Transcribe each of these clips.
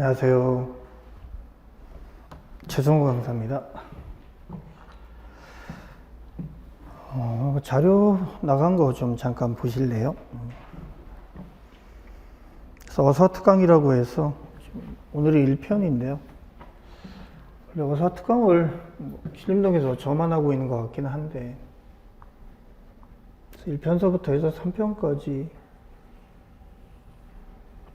안녕하세요. 최성호 강사입니다. 자료 나간 거 좀 잠깐 보실래요? 그래서 어사특강이라고 해서 오늘이 1편인데요. 어사특강을 신림동에서 저만 하고 있는 것 같긴 한데 1편서부터 해서 3편까지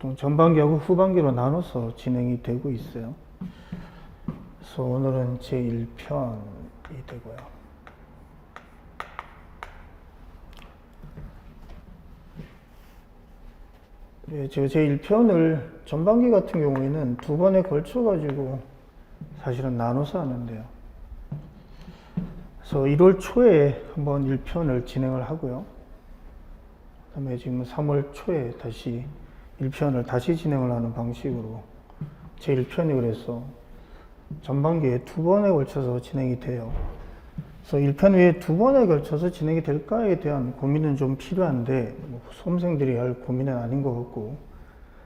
보통 전반기하고 후반기로 나눠서 진행이 되고 있어요. 그래서 오늘은 제1편이 되고요. 네, 제가 제1편을 전반기 같은 경우에는 두 번에 걸쳐 가지고 사실은 나눠서 하는데요. 그래서 1월 초에 한번 1편을 진행을 하고요. 그 다음에 지금 3월 초에 다시 1편을 다시 진행을 하는 방식으로 제1편이 그래서 전반기에 두 번에 걸쳐서 진행이 돼요. 그래서 1편 외에 두 번에 걸쳐서 진행이 될까에 대한 고민은 좀 필요한데 수험생들이 할 고민은 아닌 것 같고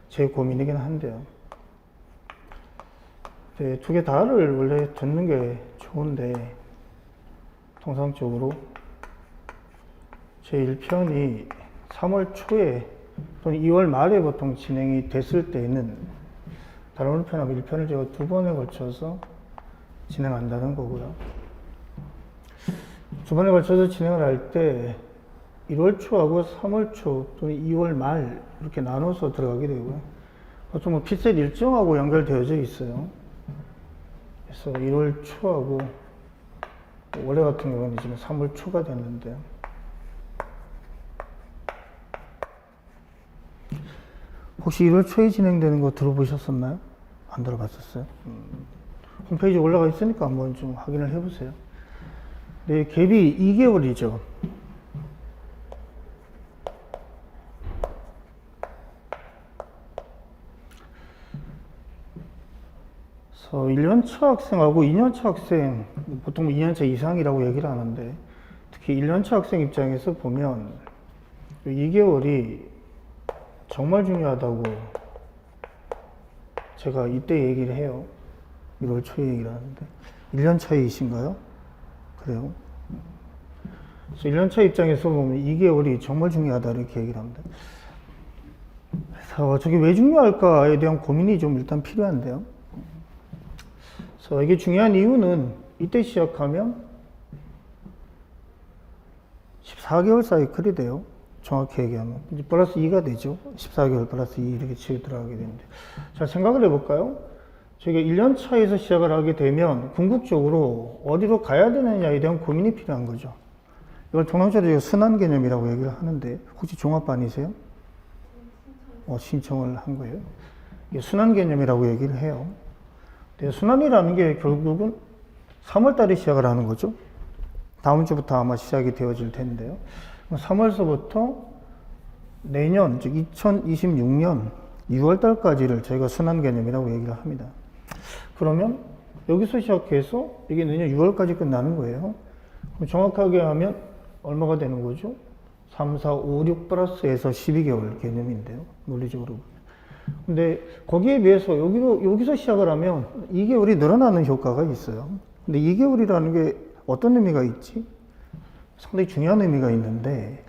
제 고민이긴 한데요. 네, 두 개 다를 원래 듣는 게 좋은데 통상적으로 제1편이 3월 초에 또는 2월 말에 보통 진행이 됐을 때에는 다른 편하고 1편을 제가 두 번에 걸쳐서 진행한다는 거고요. 두 번에 걸쳐서 진행을 할 때 1월 초하고 3월 초 또는 2월 말 이렇게 나눠서 들어가게 되고요. 보통 피셋 일정하고 연결되어져 있어요. 그래서 1월 초하고 올해 같은 경우는 지금 3월 초가 됐는데 혹시 1월 초에 진행되는 거 들어보셨었나요? 안 들어봤었어요? 홈페이지에 올라가 있으니까 한번 좀 확인을 해보세요. 네, 갭이 2개월이죠. 그래서 1년차 학생하고 2년차 학생, 보통 2년차 이상이라고 얘기를 하는데 특히 1년차 학생 입장에서 보면 2개월이 정말 중요하다고 제가 이때 얘기를 해요. 1월 초에 얘기를 하는데 1년 차이신가요? 그래요? 그래서 1년 차 입장에서 보면 2개월이 정말 중요하다 이렇게 얘기를 합니다. 그래서 저게 왜 중요할까에 대한 고민이 좀 일단 필요한데요. 그래서 이게 중요한 이유는 이때 시작하면 14개월 사이클이 돼요. 정확히 얘기하면 이제 플러스 2가 되죠. 14개월 플러스 2 이렇게 치고 들어가게 되는데 자 생각을 해볼까요? 저희가 1년 차에서 시작을 하게 되면 궁극적으로 어디로 가야 되느냐에 대한 고민이 필요한 거죠. 이걸 통상적으로 순환 개념이라고 얘기를 하는데 혹시 종합반이세요? 신청을 한 거예요. 이게 순환 개념이라고 얘기를 해요. 근데 순환이라는 게 결국은 3월 달에 시작을 하는 거죠. 다음 주부터 아마 시작이 되어질 텐데요. 3월서부터 내년, 즉 2026년 6월 달까지를 저희가 순환 개념이라고 얘기를 합니다. 그러면 여기서 시작해서 이게 내년 6월까지 끝나는 거예요. 그럼 정확하게 하면 얼마가 되는 거죠? 3, 4, 5, 6 플러스에서 12개월 개념인데요. 논리적으로 보면. 근데 거기에 비해서 여기서 시작을 하면 2개월이 늘어나는 효과가 있어요. 근데 2개월이라는 게 어떤 의미가 있지? 상당히 중요한 의미가 있는데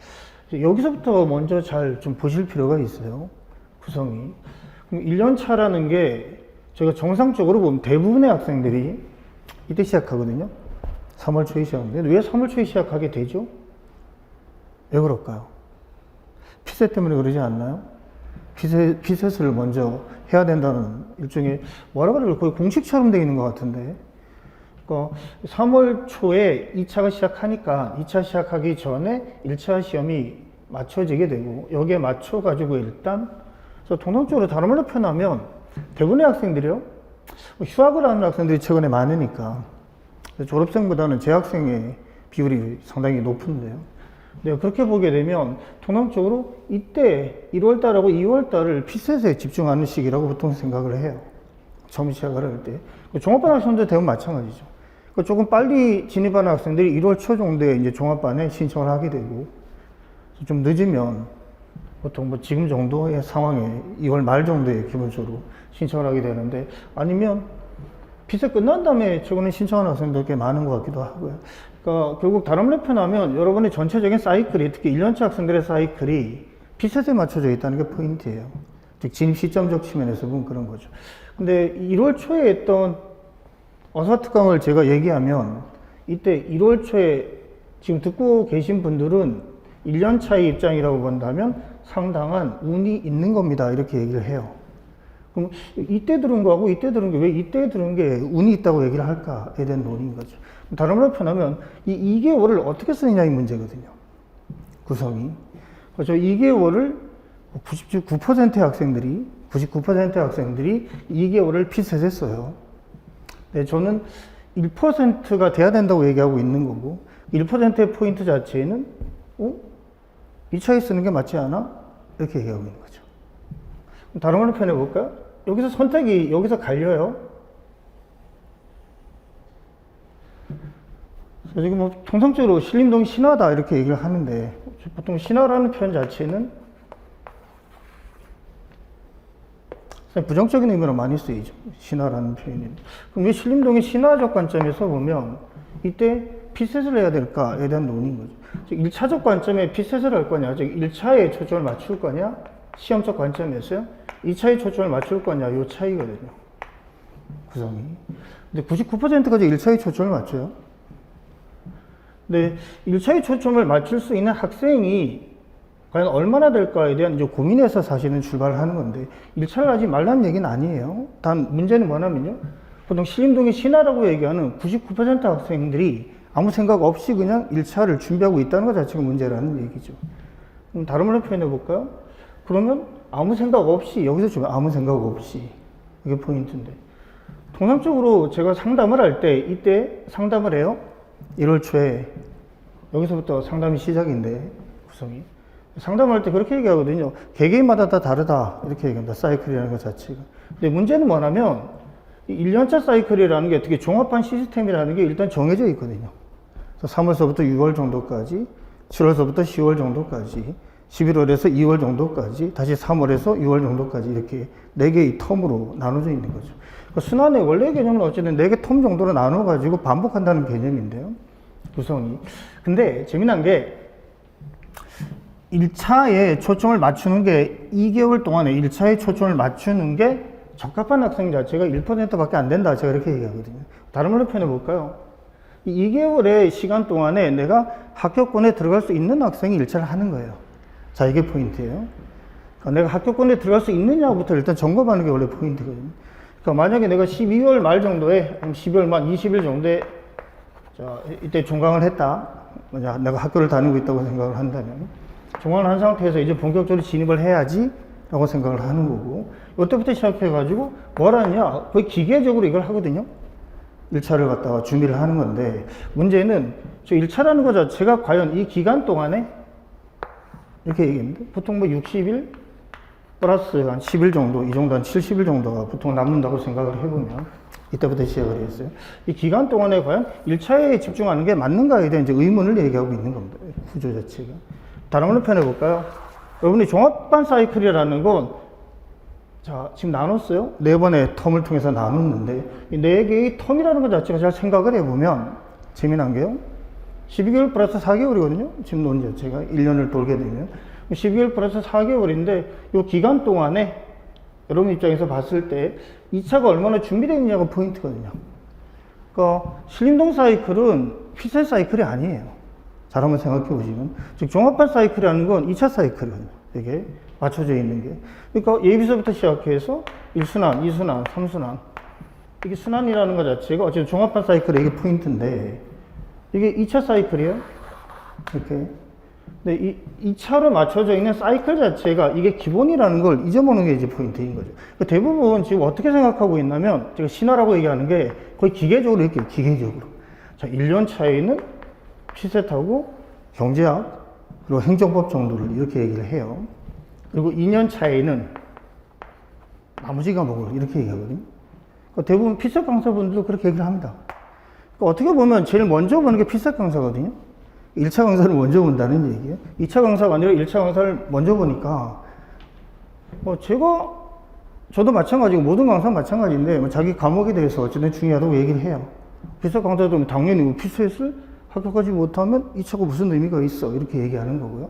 여기서부터 먼저 잘 좀 보실 필요가 있어요. 구성이. 그럼 1년 차라는 게 저희가 정상적으로 보면 대부분의 학생들이 이때 시작하거든요. 3월 초에 시작하는데 왜 3월 초에 시작하게 되죠? 왜 그럴까요? 피셋 때문에 그러지 않나요? 피셋을 먼저 해야 된다는 일종의 뭐라 그래요? 거의 공식처럼 되어 있는 것 같은데 3월 초에 2차가 시작하니까 2차 시작하기 전에 1차 시험이 맞춰지게 되고 여기에 맞춰가지고 일단 그래서 통상적으로 다른 말로 표현하면 대부분의 학생들이요 휴학을 하는 학생들이 최근에 많으니까 졸업생보다는 재학생의 비율이 상당히 높은데요. 네, 그렇게 보게 되면 통상적으로 이때 1월달하고 2월달을 피셋에 집중하는 시기라고 보통 생각을 해요. 처음 시작을 할 때. 종합반 학생들 대부분 마찬가지죠. 조금 빨리 진입하는 학생들이 1월 초 정도에 이제 종합반에 신청을 하게 되고 좀 늦으면 보통 뭐 지금 정도의 상황에 2월 말 정도에 기본적으로 신청을 하게 되는데, 아니면 피세 끝난 다음에 최근에 신청하는 학생들 꽤 많은 것 같기도 하고요. 그러니까 결국 다른 말로 표현하면 여러분의 전체적인 사이클이, 특히 1년차 학생들의 사이클이 피셋에 맞춰져 있다는 게 포인트예요. 즉 진입 시점적 측면에서 보면 그런 거죠. 근데 1월 초에 했던 어사특강을 제가 얘기하면, 이때 1월 초에 지금 듣고 계신 분들은 1년 차의 입장이라고 본다면 상당한 운이 있는 겁니다. 이렇게 얘기를 해요. 그럼 이때 들은 거하고 이때 들은 게, 왜 이때 들은 게 운이 있다고 얘기를 할까에 대한 논의인 거죠. 다른 말로 표현하면 이 2개월을 어떻게 쓰느냐의 문제거든요. 구성이. 그래서 2개월을 99%의 학생들이 2개월을 피셋에 써요. 네, 저는 1%가 돼야 된다고 얘기하고 있는 거고, 1%의 포인트 자체는 2차에 쓰는 게 맞지 않아? 이렇게 얘기하고 있는 거죠. 다른 걸로 표현해 볼까요? 여기서 선택이 여기서 갈려요. 그래서 지금 뭐 통상적으로 신림동이 신화다 이렇게 얘기를 하는데, 보통 신화라는 표현 자체는 부정적인 의미로 많이 쓰이죠. 신화라는 표현이. 그럼 왜 신림동의 신화적 관점에서 보면 이때 피셋을 해야 될까에 대한 논의인 거죠. 즉 1차적 관점에 피셋을 할 거냐, 즉 1차에 초점을 맞출 거냐, 시험적 관점에서요. 2차에 초점을 맞출 거냐, 요 차이거든요. 구성이. 근데 99%까지 1차에 초점을 맞춰요. 근데 1차에 초점을 맞출 수 있는 학생이 과연 얼마나 될까에 대한 이제 고민에서 사실은 출발을 하는 건데, 1차를 하지 말라는 얘기는 아니에요. 단 문제는 뭐냐면요, 보통 신림동의 신화라고 얘기하는 99% 학생들이 아무 생각 없이 그냥 1차를 준비하고 있다는 것 자체가 문제라는 얘기죠. 그럼 다른 말로 표현해 볼까요? 그러면 아무 생각 없이, 여기서 좀 아무 생각 없이, 이게 포인트인데, 통상적으로 제가 상담을 할 때 이때 상담을 해요. 1월 초에 여기서부터 상담이 시작인데, 구성이 상담할 때 그렇게 얘기하거든요. 개개인마다 다 다르다 이렇게 얘기합니다. 사이클이라는 것 자체가. 근데 문제는 뭐냐면 1년차 사이클이라는 게, 특히 종합반 시스템이라는 게 일단 정해져 있거든요. 그래서 3월서부터 6월 정도까지, 7월서부터 10월 정도까지, 11월에서 2월 정도까지, 다시 3월에서 6월 정도까지, 이렇게 4개의 텀으로 나눠져 있는 거죠. 그러니까 순환의 원래 개념은 어쨌든 4개 텀 정도로 나눠가지고 반복한다는 개념인데요. 구성이. 근데 재미난 게 1차에 초점을 맞추는 게 2개월 동안에 1차에 초점을 맞추는 게 적합한 학생 자체가 1%밖에 안 된다. 제가 이렇게 얘기하거든요. 다른 말로 표현해 볼까요? 이 2개월의 시간 동안에 내가 합격권에 들어갈 수 있는 학생이 1차를 하는 거예요. 자, 이게 포인트예요. 그러니까 내가 합격권에 들어갈 수 있느냐부터 일단 점검하는 게 원래 포인트거든요. 그러니까 만약에 내가 12월 말 정도에, 12월 말 20일 정도에, 자, 이때 종강을 했다. 내가 학교를 다니고 있다고 생각을 한다면, 종강을 한 상태에서 이제 본격적으로 진입을 해야지 라고 생각을 하는 거고, 이때부터 시작해가지고 뭘 하느냐, 거의 기계적으로 이걸 하거든요. 1차를 갖다가 준비를 하는 건데, 문제는 저 1차라는 거 자체가 과연 이 기간 동안에, 이렇게 얘기합니다. 보통 뭐 60일 플러스 한 10일 정도, 이 정도 한 70일 정도가 보통 남는다고 생각을 해보면, 이때부터 시작을 했어요. 이 기간 동안에 과연 1차에 집중하는 게 맞는가에 대한 이제 의문을 얘기하고 있는 겁니다. 구조 자체가. 다른 걸로 표현해 볼까요? 여러분이 종합반 사이클이라는 건, 자, 지금 나눴어요. 4번의 텀을 통해서 나눴는데, 이 4개의 텀이라는 것 자체가 잘 생각을 해보면 재미난 게요, 12개월 플러스 4개월이거든요. 지금 논 자체가 1년을 돌게 되면 12개월 플러스 4개월인데, 이 기간 동안에 여러분 입장에서 봤을 때 2차가 얼마나 준비되어 있냐가 포인트거든요. 그러니까 신림동 사이클은 피셋 사이클이 아니에요. 잘 한번 생각해 보시면, 즉 종합반 사이클이라는 건 2차 사이클이거든요. 이게 맞춰져 있는 게. 그러니까 예비서부터 시작해서 1순환, 2순환, 3순환, 이게 순환이라는 것 자체가 어쨌든 종합반 사이클의 이게 포인트인데, 이게 2차 사이클이에요. 이렇게. 근데 이 2차로 맞춰져 있는 사이클 자체가 이게 기본이라는 걸 잊어먹는 게 이제 포인트인 거죠. 그러니까 대부분 지금 어떻게 생각하고 있냐면, 제가 신화라고 얘기하는 게 거의 기계적으로 이렇게, 기계적으로. 자, 1년 차에는 피셋하고 경제학, 그리고 행정법 정도를 이렇게 얘기를 해요. 그리고 2년 차에는 나머지 과목을 이렇게 얘기하거든요. 그러니까 대부분 피셋 강사분들도 그렇게 얘기를 합니다. 그러니까 어떻게 보면 제일 먼저 보는 게 피셋 강사거든요. 1차 강사를 먼저 본다는 얘기예요. 2차 강사가 아니라 1차 강사를 먼저 보니까 저도 마찬가지고 모든 강사는 마찬가지인데 자기 과목에 대해서 어쨌든 중요하다고 얘기를 해요. 필수 강사도 당연히 필수했을 합격하지 못하면 2차가 무슨 의미가 있어 이렇게 얘기하는 거고요.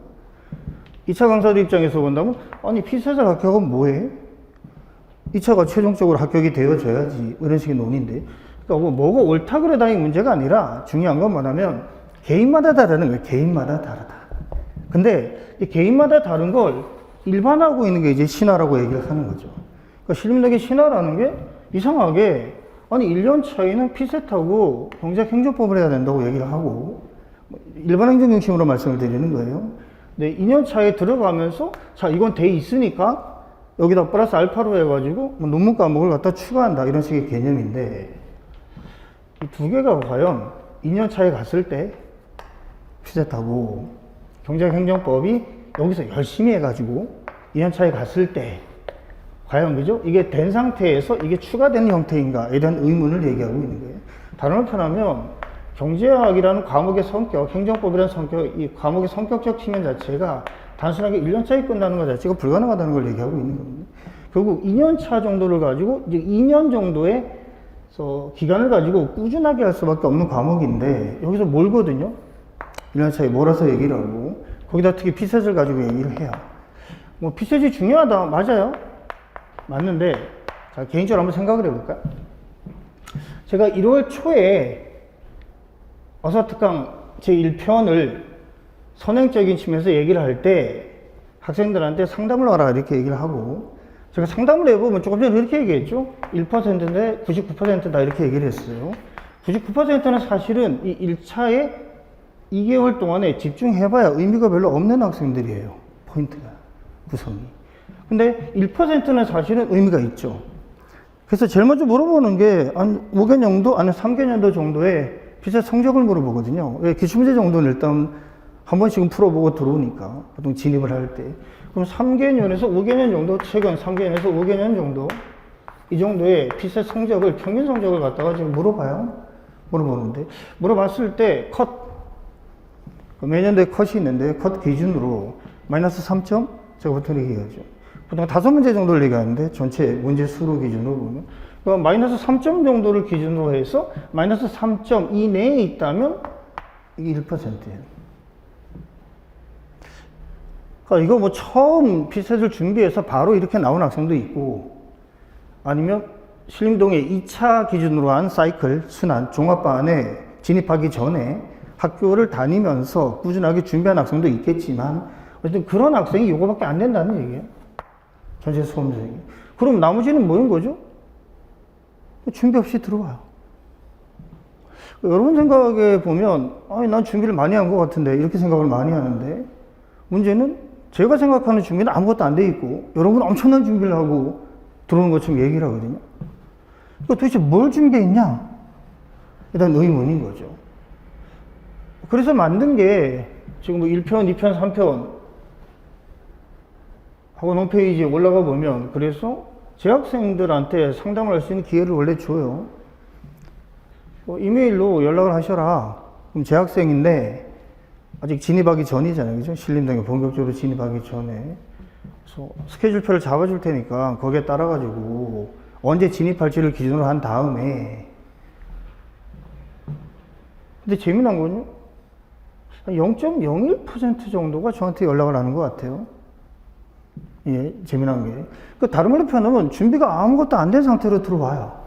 2차 강사들 입장에서 본다면 아니 필수에서 합격은 뭐해? 2차가 최종적으로 합격이 되어져야지 이런 식의 논의인데 그러니까 뭐가 옳다 그러다의 문제가 아니라 중요한 건 뭐냐면 개인마다 다르는 거예요. 개인마다 다르다. 근데 이 개인마다 다른 걸 일반화하고 있는 게 이제 신화라고 얘기를 하는 거죠. 그러니까 신림동의 신화라는 게 이상하게 아니 1년 차이는 피셋하고 경제행정법을 해야 된다고 얘기를 하고 일반 행정 중심으로 말씀을 드리는 거예요. 근데 2년 차에 들어가면서 자 이건 돼 있으니까 여기다 플러스 알파로 해가지고 논문 과목을 갖다 추가한다 이런 식의 개념인데 이 두 개가 과연 2년 차에 갔을 때 피셋하고 경제행정법이 여기서 열심히 해가지고 2년 차에 갔을 때 과연 그죠? 이게 된 상태에서 이게 추가된 형태인가 이런 의문을 얘기하고 있는 거예요. 다른 표현하면 경제학이라는 과목의 성격, 행정법이라는 성격, 이 과목의 성격적 측면 자체가 단순하게 1년 차에 끝나는 것 자체가 불가능하다는 걸 얘기하고 있는 겁니다. 결국 2년 차 정도를 가지고 이제 2년 정도의 기간을 가지고 꾸준하게 할 수밖에 없는 과목인데 여기서 몰거든요. 1년 차에 몰아서 얘기를 하고 거기다 특히 피셋을 가지고 얘기를 해요. 뭐 피셋이 중요하다 맞아요. 맞는데 자, 개인적으로 한번 생각을 해볼까요? 제가 1월 초에 어사특강 제1편을 선행적인 측면에서 얘기를 할 때 학생들한테 상담을 하라 이렇게 얘기를 하고 제가 상담을 해보면 조금 전에 이렇게 얘기했죠. 1%인데 99%다 이렇게 얘기를 했어요. 99%는 사실은 이 1차에 2개월 동안에 집중해봐야 의미가 별로 없는 학생들이에요. 포인트가, 구성이. 근데 1%는 사실은 의미가 있죠. 그래서 제일 먼저 물어보는 게 한 5개년도, 아니면 3개년도 정도의 피셋 성적을 물어보거든요. 왜 기출문제 정도는 일단 한 번씩은 풀어보고 들어오니까, 보통 진입을 할 때. 그럼 3개년에서 5개년 정도, 최근 3개년에서 5개년 정도, 이 정도의 피셋 성적을, 평균 성적을 갖다가 지금 물어보는데, 물어봤을 때 컷, 매년도에 컷이 있는데, 컷 기준으로 마이너스 3점? 제가 보통 얘기하죠. 보통 5문제 정도를 얘기하는데, 전체 문제 수로 기준으로 보면, 그럼 마이너스 3점 정도를 기준으로 해서, 마이너스 3점 이내에 있다면, 이게 1%예요. 그러니까 이거 뭐 처음 피셋을 준비해서 바로 이렇게 나온 학생도 있고, 아니면 신림동의 2차 기준으로 한 사이클, 순환, 종합반에 진입하기 전에 학교를 다니면서 꾸준하게 준비한 학생도 있겠지만, 어쨌든 그런 학생이 이거밖에 안 된다는 얘기예요. 전체 수험생이. 그럼 나머지는 뭐인 거죠? 준비 없이 들어와요. 여러분 생각해 보면, 아니, 난 준비를 많이 한 것 같은데, 이렇게 생각을 많이 하는데, 문제는 제가 생각하는 준비는 아무것도 안 돼 있고, 여러분 엄청난 준비를 하고 들어오는 것처럼 얘기를 하거든요. 도대체 뭘 준비했냐? 일단 의문인 거죠. 그래서 만든 게, 지금 뭐 1편, 2편, 3편, 학원 홈페이지에 올라가 보면, 그래서 재학생들한테 상담을 할 수 있는 기회를 원래 줘요. 이메일로 연락을 하셔라. 그럼 재학생인데, 아직 진입하기 전이잖아요. 그죠? 신림동에 본격적으로 진입하기 전에. 그래서 스케줄표를 잡아줄 테니까, 거기에 따라가지고, 언제 진입할지를 기준으로 한 다음에, 근데 재미난 건요, 0.01% 정도가 저한테 연락을 하는 것 같아요. 예, 재미난 게. 그 다른 말로 표현하면 준비가 아무것도 안 된 상태로 들어와요.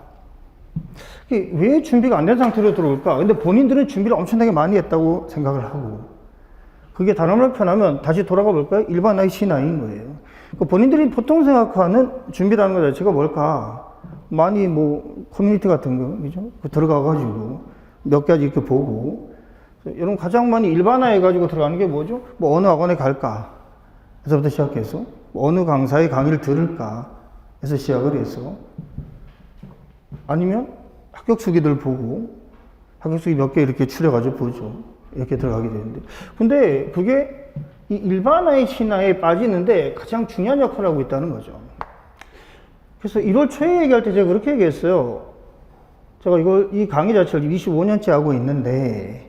왜 준비가 안 된 상태로 들어올까? 근데 본인들은 준비를 엄청나게 많이 했다고 생각을 하고. 그게 다른 말로 표현하면 다시 돌아가 볼까요? 일반화의 신화인 거예요. 본인들이 보통 생각하는 준비라는 것 자체가 뭘까? 많이 뭐, 커뮤니티 같은 거, 그죠? 들어가가지고 몇 가지 이렇게 보고. 여러분 가장 많이 일반화해가지고 들어가는 게 뭐죠? 뭐 어느 학원에 갈까? 에서부터 시작해서 어느 강사의 강의를 들을까 해서 시작을 해서 아니면 합격수기들 보고 합격수기 몇 개 이렇게 추려가지고 보죠. 이렇게 들어가게 되는데 근데 그게 이 일반화의 신화에 빠지는데 가장 중요한 역할을 하고 있다는 거죠. 그래서 1월 초에 얘기할 때 제가 그렇게 얘기했어요. 제가 이 강의 자체를 25년째 하고 있는데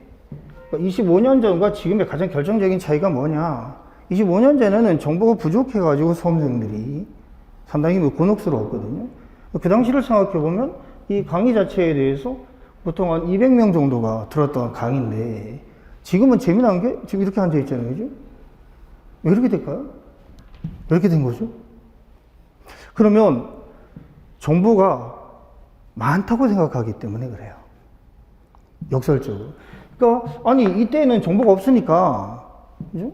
25년 전과 지금의 가장 결정적인 차이가 뭐냐. 25년 전에는 정보가 부족해가지고 수험생들이 상당히 곤혹스러웠거든요. 그 당시를 생각해보면 이 강의 자체에 대해서 보통 한 200명 정도가 들었던 강의인데 지금은 재미난 게 지금 이렇게 앉아 있잖아요. 그죠? 왜 이렇게 될까요? 왜 이렇게 된 거죠? 그러면 정보가 많다고 생각하기 때문에 그래요. 역설적으로. 그러니까 아니 이때는 정보가 없으니까 그죠?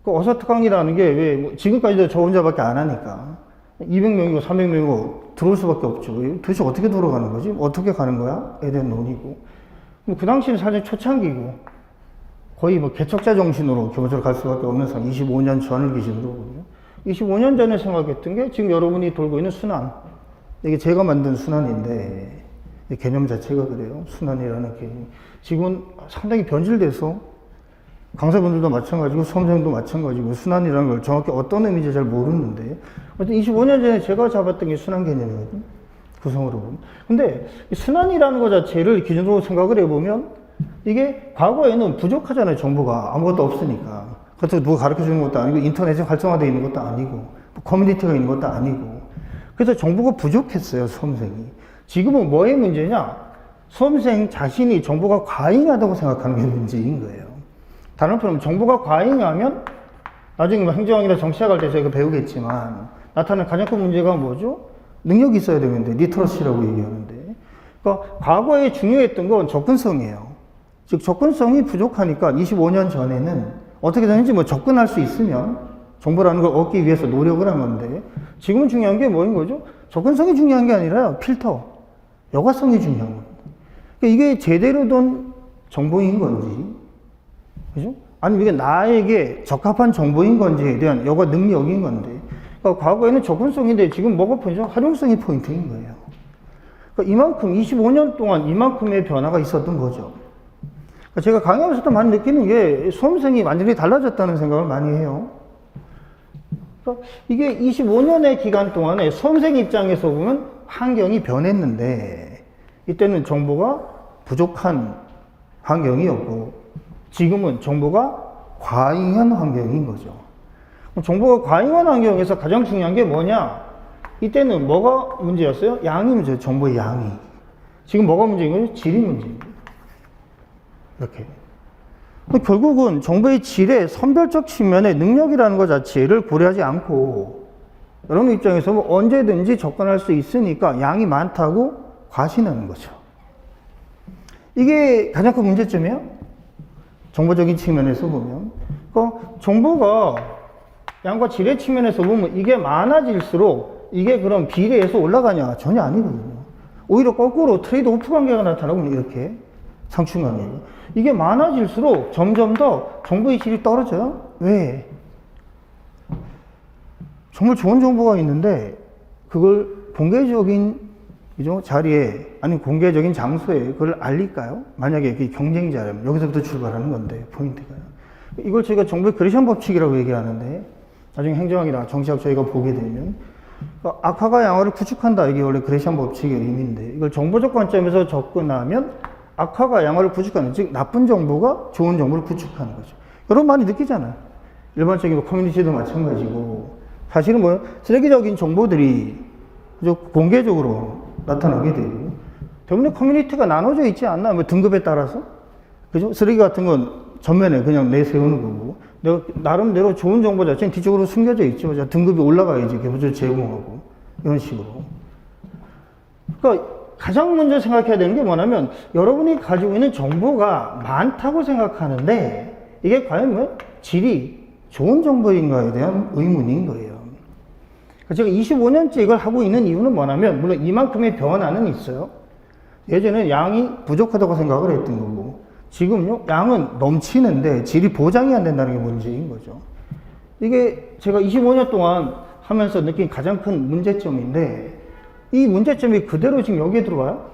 그 어사특강이라는 게 왜 지금까지도 저 혼자밖에 안 하니까 200명이고 300명이고 들어올 수밖에 없죠. 도대체 어떻게 돌아가는 거지? 어떻게 가는 거야? 에 대한 논의고. 그 당시는 사실 초창기고 거의 뭐 개척자 정신으로 기본적으로 갈 수밖에 없는 상황. 25년 전을 기준으로 보거든요. 25년 전에 생각했던 게 지금 여러분이 돌고 있는 순환. 이게 제가 만든 순환인데 개념 자체가 그래요. 순환이라는 개념. 지금은 상당히 변질돼서 강사분들도 마찬가지고 수험생도 마찬가지고 순환이라는 걸 정확히 어떤 의미인지 잘 모르는데 어쨌든 25년 전에 제가 잡았던 게 순환 개념이거든요. 구성으로 보면. 근데 이 순환이라는 것 자체를 기준으로 생각을 해보면 이게 과거에는 부족하잖아요. 정보가 아무것도 없으니까. 그것도 누가 가르쳐주는 것도 아니고 인터넷이 활성화되어 있는 것도 아니고 커뮤니티가 있는 것도 아니고 그래서 정보가 부족했어요. 수험생이. 지금은 뭐의 문제냐? 수험생 자신이 정보가 과잉하다고 생각하는 게 문제인 거예요. 다른 표현은 정보가 과잉하면 나중에 뭐 행정학이나 정치학 할 때 저희가 배우겠지만 나타나는 가장 큰 문제가 뭐죠? 능력이 있어야 되는데 리터러시라고 얘기하는데 그러니까 과거에 중요했던 건 접근성이에요. 즉 접근성이 부족하니까 25년 전에는 어떻게든지 뭐 접근할 수 있으면 정보라는 걸 얻기 위해서 노력을 한 건데 지금은 중요한 게 뭐인 거죠? 접근성이 중요한 게 아니라 필터, 여과성이 중요한 겁니다. 그러니까 이게 제대로 된 정보인 건지 그죠? 아니면 이게 나에게 적합한 정보인 건지에 대한 여과 능력인 건데 그러니까 과거에는 접근성인데 지금 뭐가 포인트죠? 활용성이 포인트인 거예요. 그러니까 이만큼 25년 동안 이만큼의 변화가 있었던 거죠. 그러니까 제가 강의하면서도 많이 느끼는 게 수험생이 완전히 달라졌다는 생각을 많이 해요. 그러니까 이게 25년의 기간 동안에 수험생 입장에서 보면 환경이 변했는데 이때는 정보가 부족한 환경이었고 지금은 정보가 과잉한 환경인 거죠. 정보가 과잉한 환경에서 가장 중요한 게 뭐냐? 이때는 뭐가 문제였어요? 양이 문제예요. 정보의 양이. 지금 뭐가 문제인 거죠? 질이 문제입니다. 이렇게. 결국은 정보의 질의 선별적 측면의 능력이라는 것 자체를 고려하지 않고 여러분 입장에서 뭐 언제든지 접근할 수 있으니까 양이 많다고 과신하는 거죠. 이게 가장 큰 문제점이에요. 정보적인 측면에서 보면. 그러니까 정보가 양과 질의 측면에서 보면 이게 많아질수록 이게 그럼 비례해서 올라가냐? 전혀 아니거든요. 오히려 거꾸로 트레이드 오프 관계가 나타나면 이렇게 상충 관계가. 이게 많아질수록 점점 더 정보의 질이 떨어져요. 왜? 정말 좋은 정보가 있는데 그걸 공개적인 그죠? 자리에 아니면 공개적인 장소에 그걸 알릴까요? 만약에 그게 경쟁자라면 여기서부터 출발하는 건데 포인트가요. 이걸 저희가 정보의 그레이션 법칙이라고 얘기하는데 나중에 행정학이나 정치학 저희가 보게 되면 그러니까 악화가 양화를 구축한다 이게 원래 그레이션 법칙의 의미인데 이걸 정보적 관점에서 접근하면 악화가 양화를 구축하는 즉 나쁜 정보가 좋은 정보를 구축하는 거죠. 여러분 많이 느끼잖아요. 일반적인 커뮤니티도 마찬가지고 사실은 뭐 쓰레기적인 정보들이 그죠? 공개적으로 나타나게 되고 대부분의 커뮤니티가 나눠져 있지 않나? 뭐 등급에 따라서 그죠? 쓰레기 같은 건 전면에 그냥 내세우는 거고 내가 나름대로 좋은 정보 자체는 뒤쪽으로 숨겨져 있죠. 자, 등급이 올라가야지 기본적으로 제공하고 이런 식으로. 그러니까 가장 먼저 생각해야 되는 게 뭐냐면 여러분이 가지고 있는 정보가 많다고 생각하는데 이게 과연 뭐 질이 좋은 정보인가에 대한 의문인 거예요. 제가 25년째 이걸 하고 있는 이유는 뭐냐면 물론 이만큼의 변화는 있어요. 예전에는 양이 부족하다고 생각을 했던 거고 지금요 양은 넘치는데 질이 보장이 안 된다는 게 문제인 거죠. 이게 제가 25년 동안 하면서 느낀 가장 큰 문제점인데 이 문제점이 그대로 지금 여기에 들어와요?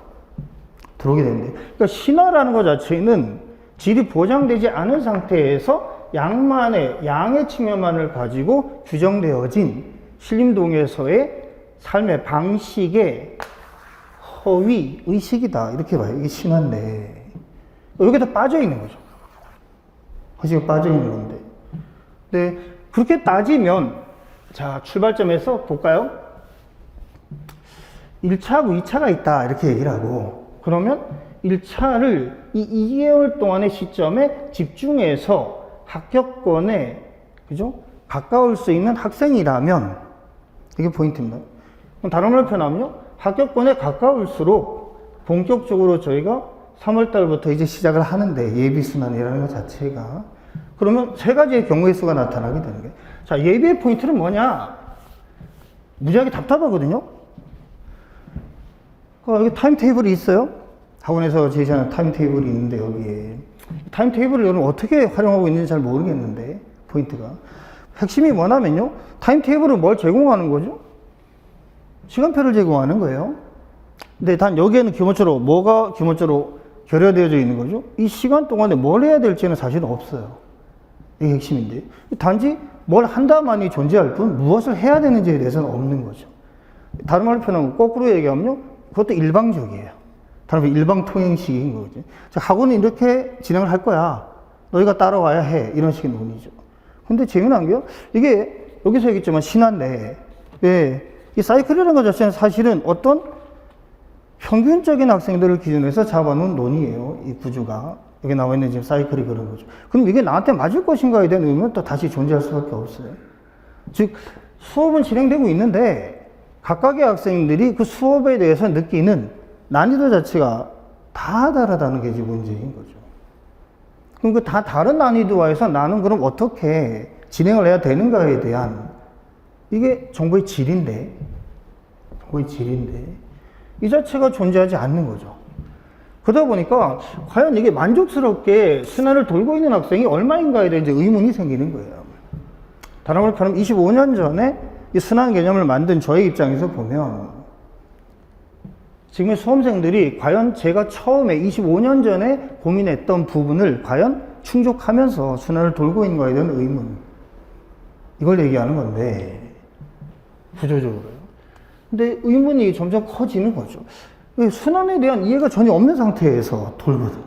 들어오게 되는데 그러니까 신화라는 것 자체는 질이 보장되지 않은 상태에서 양의 측면만을 가지고 규정되어진 신림동에서의 삶의 방식의 허위 의식이다 이렇게 봐요. 이게 신화인데 여기다 빠져 있는 거죠. 허지가 빠져 있는 건데. 네, 그렇게 따지면, 자, 출발점에서 볼까요? 1차하고 2차가 있다. 이렇게 얘기를 하고. 그러면 1차를 이 2개월 동안의 시점에 집중해서 합격권에, 그죠? 가까울 수 있는 학생이라면, 이게 포인트입니다. 그럼 다른 말로 표현하면요. 합격권에 가까울수록 본격적으로 저희가 3월 달부터 이제 시작을 하는데, 예비순환이라는 것 자체가. 그러면 세 가지의 경우의 수가 나타나게 되는 거예요. 자, 예비의 포인트는 뭐냐? 무지하게 답답하거든요? 여기 타임테이블이 있어요. 학원에서 제시하는 타임테이블이 있는데, 여기에. 타임테이블을 여러분 어떻게 활용하고 있는지 잘 모르겠는데, 포인트가. 핵심이 뭐냐면요. 타임테이블은 뭘 제공하는 거죠? 시간표를 제공하는 거예요. 근데 단 여기에는 기본적으로 뭐가 기본적으로 결여되어져 있는 거죠? 이 시간 동안에 뭘 해야 될지는 사실은 없어요. 이게 핵심인데. 단지 뭘 한다만이 존재할 뿐 무엇을 해야 되는지에 대해서는 없는 거죠. 다른 말로 표현하면 거꾸로 얘기하면요. 그것도 일방적이에요. 다른 말로 일방통행식인 거죠. 학원은 이렇게 진행을 할 거야. 너희가 따라와야 해. 이런 식의 논의죠. 근데 재미난 게요. 이게 여기서 얘기했지만 신한데 왜 이 사이클이라는 것 자체는 사실은 어떤 평균적인 학생들을 기준으로 해서 잡아놓은 논의예요. 이 구조가. 여기 나와 있는 지금 사이클이 그런 거죠. 그럼 이게 나한테 맞을 것인가에 대한 의문은 또 다시 존재할 수밖에 없어요. 즉, 수업은 진행되고 있는데 각각의 학생들이 그 수업에 대해서 느끼는 난이도 자체가 다 다르다는 게 지금 문제인 거죠. 그럼 그 다 다른 난이도화에서 나는 그럼 어떻게 진행을 해야 되는가에 대한 이게 정보의 질인데, 이 자체가 존재하지 않는 거죠. 그러다 보니까 과연 이게 만족스럽게 순환을 돌고 있는 학생이 얼마인가에 대한 이제 의문이 생기는 거예요. 다른 말로 표현하면 25년 전에 이 순환 개념을 만든 저의 입장에서 보면 지금의 수험생들이 과연 제가 처음에 25년 전에 고민했던 부분을 과연 충족하면서 순환을 돌고 있는 거에 대한 의문, 이걸 얘기하는 건데 구조적으로요. 근데 의문이 점점 커지는 거죠. 순환에 대한 이해가 전혀 없는 상태에서 돌거든요.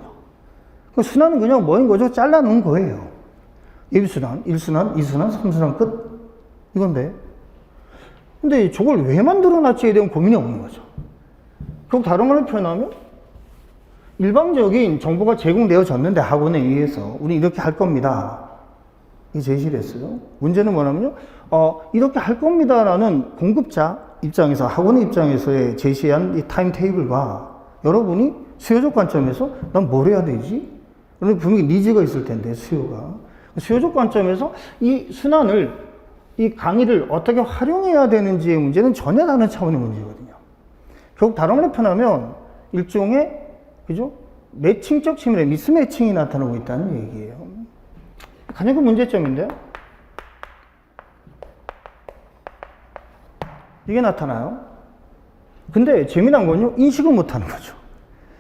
순환은 그냥 뭐인 거죠? 잘라놓은 거예요. 예비순환, 1순환, 2순환, 3순환 끝. 이건데. 근데 저걸 왜 만들어놨지에 대한 고민이 없는 거죠. 그럼 다른 말로 표현하면 일방적인 정보가 제공되어졌는데 학원에 의해서 우리 이렇게 할 겁니다. 이 제시를 했어요. 문제는 뭐냐면요. 이렇게 할 겁니다라는 공급자 입장에서, 학원의 입장에서의 제시한 이 타임테이블과 여러분이 수요적 관점에서 난 뭘 해야 되지? 그런데 분명히 니즈가 있을 텐데, 수요가. 수요적 관점에서 이 순환을, 이 강의를 어떻게 활용해야 되는지의 문제는 전혀 다른 차원의 문제거든요. 결국 다른 말로 표현하면 일종의, 그죠? 매칭적 측면에 미스매칭이 나타나고 있다는 얘기예요. 가장 큰 문제점인데요. 이게 나타나요. 근데 재미난 건요, 인식을 못 하는 거죠.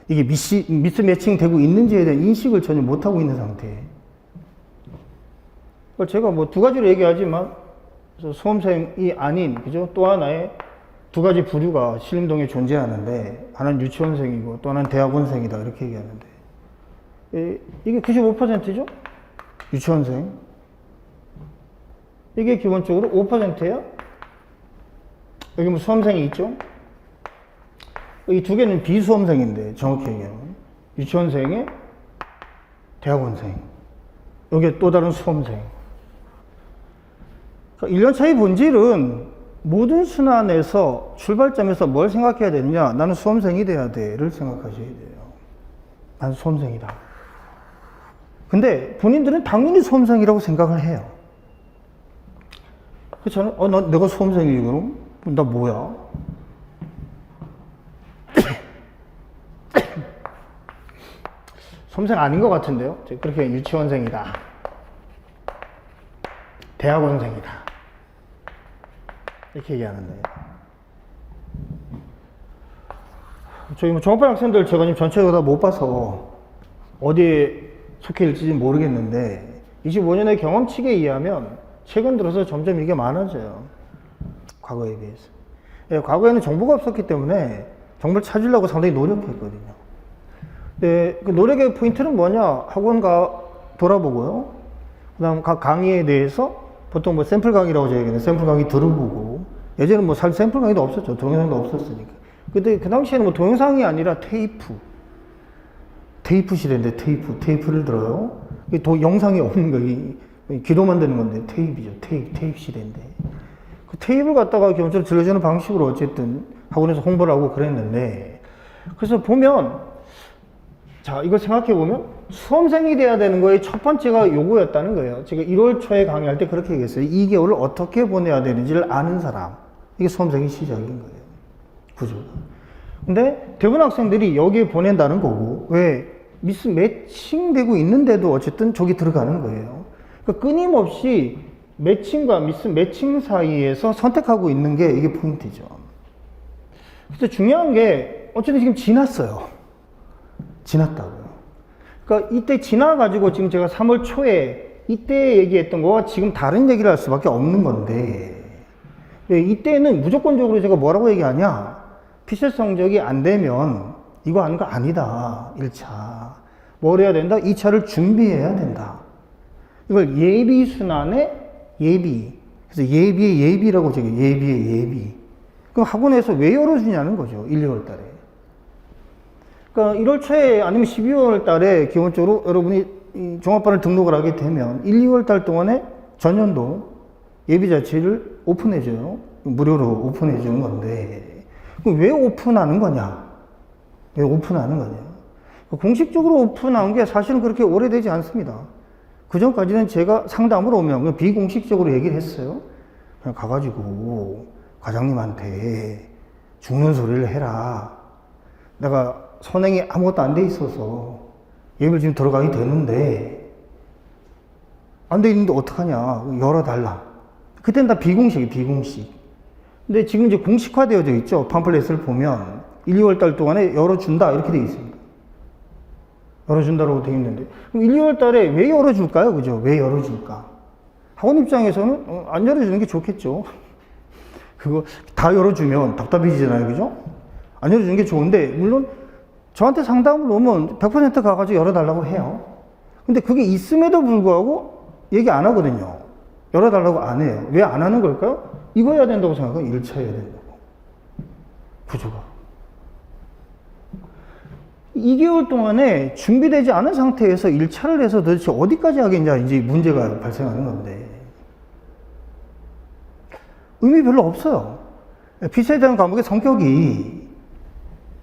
이게 미스매칭 되고 있는지에 대한 인식을 전혀 못 하고 있는 상태에. 제가 뭐 두 가지로 얘기하지만, 수험생이 아닌, 그죠? 또 하나의 두 가지 부류가 신림동에 존재하는데, 하나는 유치원생이고, 또 하나는 대학원생이다. 이렇게 얘기하는데. 이게 95%죠? 유치원생. 이게 기본적으로 5%예요? 여기 뭐 수험생이 있죠? 이 두 개는 비수험생인데, 정확히 얘기하면. 유치원생에 대학원생. 여기에 또 다른 수험생. 그러니까 1년차의 본질은 모든 순환에서 출발점에서 뭘 생각해야 되느냐? 나는 수험생이 돼야 돼.를 생각하셔야 돼요. 난 수험생이다. 근데 본인들은 당연히 수험생이라고 생각을 해요. 그렇잖아요? 내가 수험생이지, 그럼? 나 뭐야? 수험생 아닌 것 같은데요? 그렇게 유치원생이다. 대학원생이다. 이렇게 얘기하는데. 저희 뭐 종합반 학생들 제가 지금 전체적으로 다 못 봐서 어디에 속해 있을지 모르겠는데 25년의 경험치에 의하면 최근 들어서 점점 이게 많아져요. 과거에 비해서. 예, 과거에는 정보가 없었기 때문에 정보를 찾으려고 상당히 노력했거든요. 네, 그 노력의 포인트는 뭐냐? 학원가 돌아보고요. 그다음 각 강의에 대해서 보통 뭐 샘플 강의라고 저희가 얘기해요. 샘플 강의 들어보고 예전에는 뭐 샘플 강의도 없었죠. 동영상도 없었으니까. 근데 그 당시에는 뭐 동영상이 아니라 테이프 시대인데 테이프를 들어요. 영상이 없는 거, 귀로 만드는 건데 테이프죠. 테이프 시대인데. 그 테이프를 갖다가 기본적으로 들려주는 방식으로 어쨌든 학원에서 홍보를 하고 그랬는데, 그래서 보면, 자, 이걸 생각해 보면 수험생이 돼야 되는 거의 첫 번째가 요거였다는 거예요. 제가 1월 초에 강의할 때 그렇게 얘기했어요. 2개월을 어떻게 보내야 되는지를 아는 사람. 이게 수험생의 시작인 거예요. 구조가. 근데 대부분 학생들이 여기에 보낸다는 거고, 왜? 미스 매칭되고 있는데도 어쨌든 저기 들어가는 거예요. 그러니까 끊임없이 매칭과 미스 매칭 사이에서 선택하고 있는 게 이게 포인트죠. 그래서 중요한 게 어쨌든 지금 지났어요. 지났다고요. 그러니까 이때 지나가지고 지금 제가 3월 초에 이때 얘기했던 거와 지금 다른 얘기를 할 수밖에 없는 건데, 이때는 무조건적으로 제가 뭐라고 얘기하냐? 피셋 성적이 안 되면 이거 하는 거 아니다. 1차. 뭘 해야 된다? 2차를 준비해야 된다. 이걸 예비순환의 예비. 그래서 예비의 예비라고 제가 예비의 예비. 그럼 학원에서 왜 열어주냐는 거죠. 1, 2월 달에. 그러니까 1월 초에 아니면 12월 달에 기본적으로 여러분이 이 종합반을 등록을 하게 되면 1, 2월 달 동안에 전년도 예비 자체를 오픈해줘요. 무료로 오픈해주는 건데. 그럼 왜 오픈하는 거냐? 왜 오픈하는 거냐? 공식적으로 오픈한 게 사실은 그렇게 오래되지 않습니다. 그 전까지는 제가 상담을 오면 그냥 비공식적으로 얘기를 했어요. 그냥 가가지고 과장님한테 죽는 소리를 해라. 내가 선행이 아무것도 안 돼 있어서 예비를 지금 들어가게 되는데 안 돼 있는데 어떡하냐. 열어달라. 그때는 다 비공식이에요. 비공식. 근데 지금 이제 공식화되어져 있죠. 팜플렛을 보면 1, 2월 달 동안에 열어준다 이렇게 되어 있습니다. 열어준다라고 되어 있는데 그럼 1, 2월 달에 왜 열어줄까요? 그죠? 왜 열어줄까? 학원 입장에서는 안 열어주는 게 좋겠죠. 그거 다 열어주면 답답해지잖아요. 그죠? 안 열어주는 게 좋은데 물론 저한테 상담을 오면 100% 가가지고 열어달라고 해요. 근데 그게 있음에도 불구하고 얘기 안 하거든요. 열어달라고 안 해요. 왜 안 하는 걸까요? 이거 해야 된다고 생각하고 1차 해야 된다고. 구조가. 2개월 동안에 준비되지 않은 상태에서 1차를 해서 도대체 어디까지 하겠냐, 이제 문제가 발생하는 건데. 의미 별로 없어요. 피스에 대한 과목의 성격이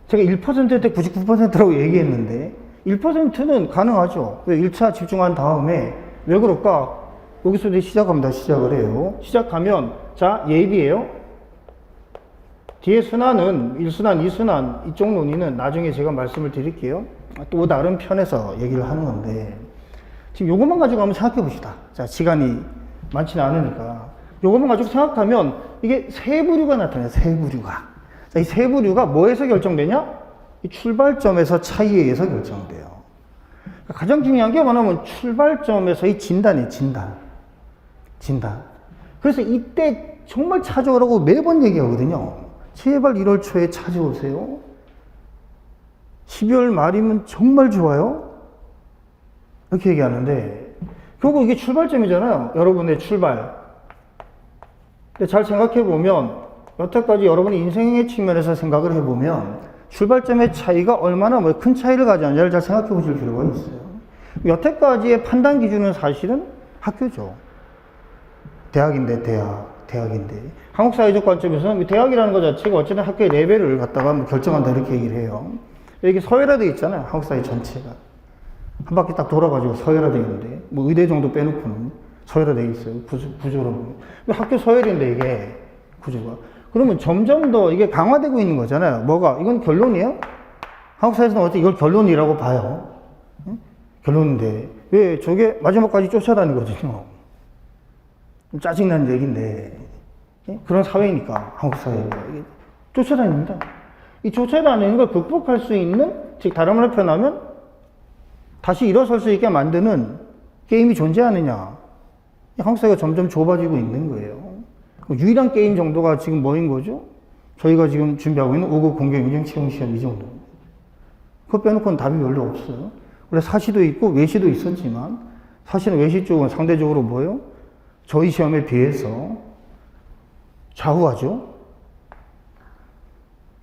제가 1%대 99%라고 얘기했는데 1%는 가능하죠. 왜 1차 집중한 다음에 왜 그럴까? 여기서 이제 시작합니다. 시작을 해요. 시작하면 자, 예비예요. 뒤에 순환은 1순환, 2순환 이쪽 논의는 나중에 제가 말씀을 드릴게요. 또 다른 편에서 얘기를 하는 건데 지금 요것만 가지고 한번 생각해 봅시다. 자, 시간이 많지는 않으니까 요것만 가지고 생각하면 이게 세 부류가 나타나요. 세 부류가. 자, 이 세 부류가 뭐에서 결정되냐? 이 출발점에서 차이에 의해서 결정돼요. 가장 중요한 게 뭐냐면 출발점에서의 진단이에요. 진단. 그래서 이때 정말 찾아오라고 매번 얘기하거든요. 제발 1월 초에 찾아오세요. 12월 말이면 정말 좋아요. 이렇게 얘기하는데 결국 이게 출발점이잖아요. 여러분의 출발. 근데 잘 생각해보면 여태까지 여러분의 인생의 측면에서 생각을 해보면 출발점의 차이가 얼마나 큰 차이를 가져왔는지를 잘 생각해 보실 필요가 있어요. 여태까지의 판단 기준은 사실은 학교죠. 대학인데 대학인데 한국사회적 관점에서는 대학이라는 것 자체가 어쨌든 학교의 레벨을 갖다가 결정한다 이렇게 얘기를 해요. 이게 서열화되어 있잖아요. 한국사회 전체가 한 바퀴 딱 돌아가지고 서열화되어 있는데 뭐 의대 정도 빼놓고는 서열화되어 있어요. 구조로 보면 학교 서열인데 이게 구조가 그러면 점점 더 이게 강화되고 있는 거잖아요. 뭐가 이건 결론이에요? 한국사회에서는 어째 이걸 결론이라고 봐요. 응? 결론인데 왜 저게 마지막까지 쫓아다니거든요. 좀 짜증나는 얘기인데 그런 사회니까 한국 사회가 쫓아다닙니다. 이 쫓아다니는 걸 극복할 수 있는 즉 다른 말로 표현하면 다시 일어설 수 있게 만드는 게임이 존재하느냐. 한국 사회가 점점 좁아지고 있는 거예요. 유일한 게임 정도가 지금 뭐인 거죠? 저희가 지금 준비하고 있는 5급 공개 인증 채용 시험 이 정도. 그거 빼놓고는 답이 별로 없어요. 원래 사시도 있고 외시도 있었지만 사실은 외시 쪽은 상대적으로 뭐예요? 저희 시험에 비해서 좌우하죠.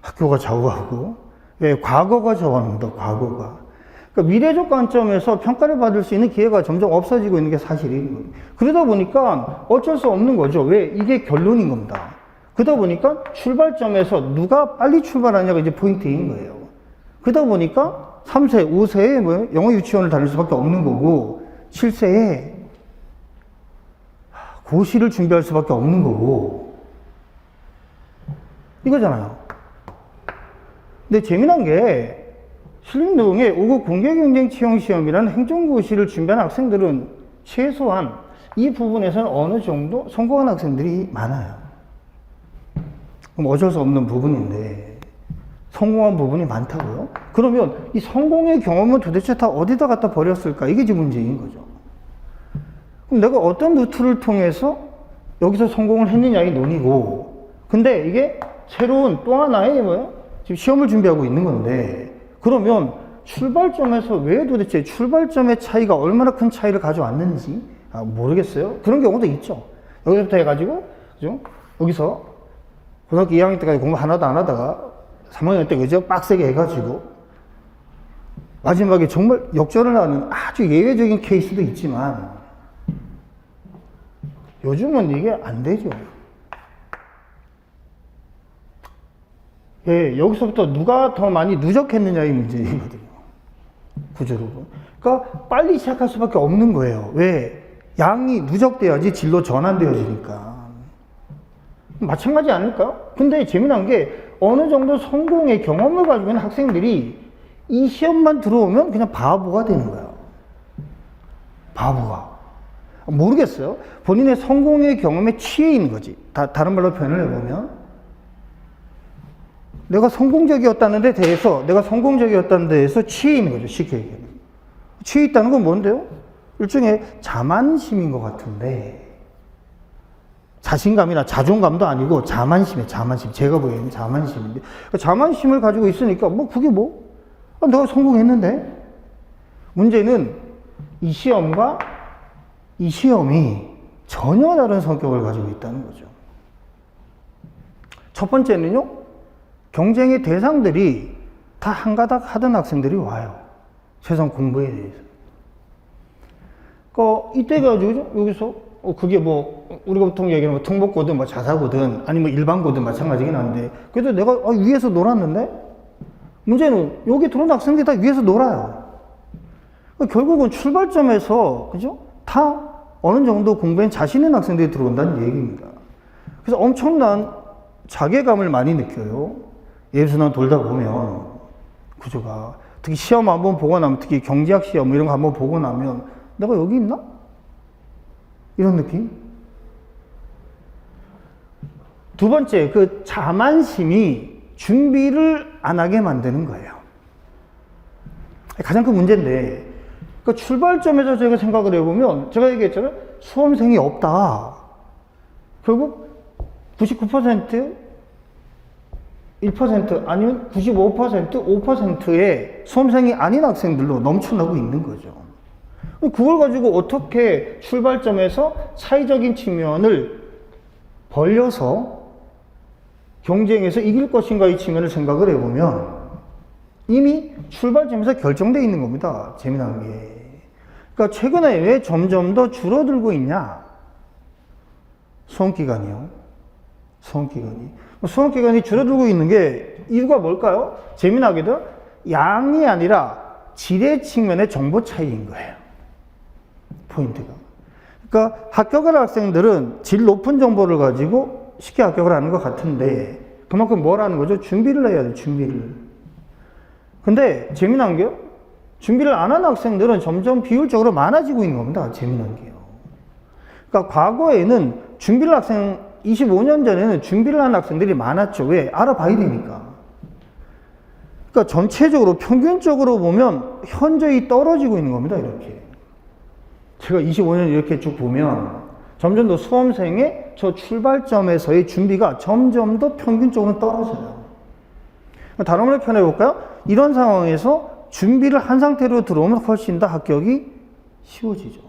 학교가 좌우하고, 왜? 과거가 좌우합니다. 과거가. 그러니까 미래적 관점에서 평가를 받을 수 있는 기회가 점점 없어지고 있는 게 사실인 거예요. 그러다 보니까 어쩔 수 없는 거죠. 왜? 이게 결론인 겁니다. 그러다 보니까 출발점에서 누가 빨리 출발하냐가 이제 포인트인 거예요. 그러다 보니까 3세, 5세에 뭐 영어 유치원을 다닐 수밖에 없는 거고, 7세에 고시를 준비할 수밖에 없는 거고, 이거잖아요. 근데 재미난 게, 신림동에 5급 공개경쟁 채용시험이라는 행정고시를 준비하는 학생들은 최소한 이 부분에서는 어느 정도 성공한 학생들이 많아요. 그럼 어쩔 수 없는 부분인데, 성공한 부분이 많다고요? 그러면 이 성공의 경험은 도대체 다 어디다 갖다 버렸을까? 이게 지금 문제인 거죠. 그럼 내가 어떤 루트를 통해서 여기서 성공을 했느냐의 논의고, 근데 이게 새로운 또 하나의 뭐예요? 지금 시험을 준비하고 있는 건데, 그러면 출발점에서 왜 도대체 출발점의 차이가 얼마나 큰 차이를 가져왔는지 모르겠어요. 그런 경우도 있죠. 여기서부터 해가지고, 그죠? 여기서 고등학교 2학년 때까지 공부 하나도 안 하다가 3학년 때 그죠? 빡세게 해가지고 마지막에 정말 역전을 하는 아주 예외적인 케이스도 있지만 요즘은 이게 안 되죠. 예, 여기서부터 누가 더 많이 누적했느냐의 문제거든요. 구조적으로. 그러니까 빨리 시작할 수밖에 없는 거예요. 왜? 양이 누적돼야지 진로 전환되어지니까. 마찬가지 아닐까요? 근데 재미난 게 어느 정도 성공의 경험을 가지고 있는 학생들이 이 시험만 들어오면 그냥 바보가 되는 거예요. 바보가. 모르겠어요. 본인의 성공의 경험에 취해 있는 거지. 다른 말로 표현을 해보면 내가 성공적이었다는 데 대해서 취해 있는 거죠. 쉽게 얘기하면. 취해 있다는 건 뭔데요? 일종의 자만심인 것 같은데, 자신감이나 자존감도 아니고 자만심이에요. 자만심. 제가 보기에는 자만심인데, 그러니까 자만심을 가지고 있으니까 그게 내가 성공했는데, 문제는 이 시험과 이 시험이 전혀 다른 성격을 가지고 있다는 거죠. 첫 번째는요, 경쟁의 대상들이 다 한가닥 하던 학생들이 와요. 세상 공부에 대해서. 그러니까 이때 가지고 여기서 그게 우리가 보통 얘기하는 특목고든 자사고든 아니면 일반고든 마찬가지긴 한데, 그래도 내가 위에서 놀았는데, 문제는 여기 들어온 학생들이 다 위에서 놀아요. 그러니까 결국은 출발점에서 그죠? 다 어느 정도 공부에 자신 있는 학생들이 들어온다는 얘기입니다. 그래서 엄청난 자괴감을 많이 느껴요. 예수는 돌다 보면 구조가, 특히 시험 한번 보고 나면, 특히 경제학 시험 이런 거 한번 보고 나면 내가 여기 있나? 이런 느낌? 두 번째, 그 자만심이 준비를 안 하게 만드는 거예요. 가장 큰 문제인데, 그 출발점에서 제가 생각을 해보면, 제가 얘기했잖아요. 수험생이 없다. 결국 99%, 1% 아니면 95%, 5%의 수험생이 아닌 학생들로 넘쳐나고 있는 거죠. 그걸 가지고 어떻게 출발점에서 차이적인 측면을 벌려서 경쟁에서 이길 것인가의 측면을 생각을 해보면 이미 출발점에서 결정되어 있는 겁니다. 재미난 게. 그러니까 최근에 왜 점점 더 줄어들고 있냐? 수험기간이요. 수험기간이 줄어들고 있는 게 이유가 뭘까요? 재미나게도 양이 아니라 질의 측면의 정보 차이인 거예요. 포인트가. 그러니까 합격할 학생들은 질 높은 정보를 가지고 쉽게 합격을 하는 것 같은데, 그만큼 뭘 하는 거죠? 준비를 해야 돼요. 준비를. 근데 재미난 게요, 준비를 안 하는 학생들은 점점 비율적으로 많아지고 있는 겁니다. 재미난 게요. 그러니까 과거에는 25년 전에는 준비를 하는 학생들이 많았죠. 왜? 알아봐야 되니까. 그러니까 전체적으로 평균적으로 보면 현저히 떨어지고 있는 겁니다. 이렇게. 제가 25년 이렇게 쭉 보면 점점 더 수험생의 저 출발점에서의 준비가 점점 더 평균적으로 떨어져요. 다른 말로 표현해 볼까요? 이런 상황에서 준비를 한 상태로 들어오면 훨씬 더 합격이 쉬워지죠.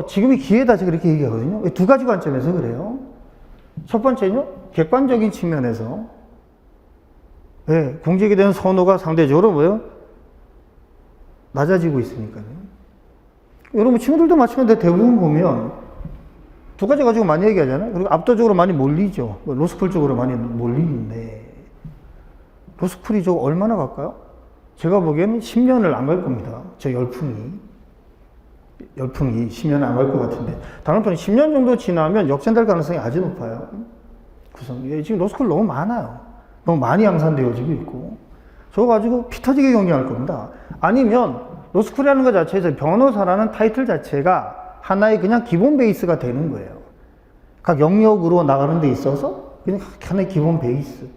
지금이 기회다 그렇게 얘기하거든요. 두 가지 관점에서 그래요. 첫 번째는요, 객관적인 측면에서 공직에 대한 선호가 상대적으로 뭐예요? 낮아지고 있으니까요. 여러분 친구들도 마찬가지인데 대부분 보면 두 가지 가지고 많이 얘기하잖아요. 그리고 압도적으로 많이 몰리죠. 로스쿨 쪽으로 많이 몰리는데 로스쿨이 저 얼마나 갈까요? 제가 보기에는 10년을 안 갈 겁니다. 저 열풍이 10년은 안 갈 것 같은데 다른 한편 10년 정도 지나면 역전될 가능성이 아주 높아요. 지금 로스쿨 너무 많아요. 너무 많이 양산되어지고 있고 저거 가지고 피 터지게 경쟁할 겁니다. 아니면 로스쿨이라는 것 자체에서 변호사라는 타이틀 자체가 하나의 그냥 기본 베이스가 되는 거예요. 각 영역으로 나가는 데 있어서 그냥 하나의 기본 베이스.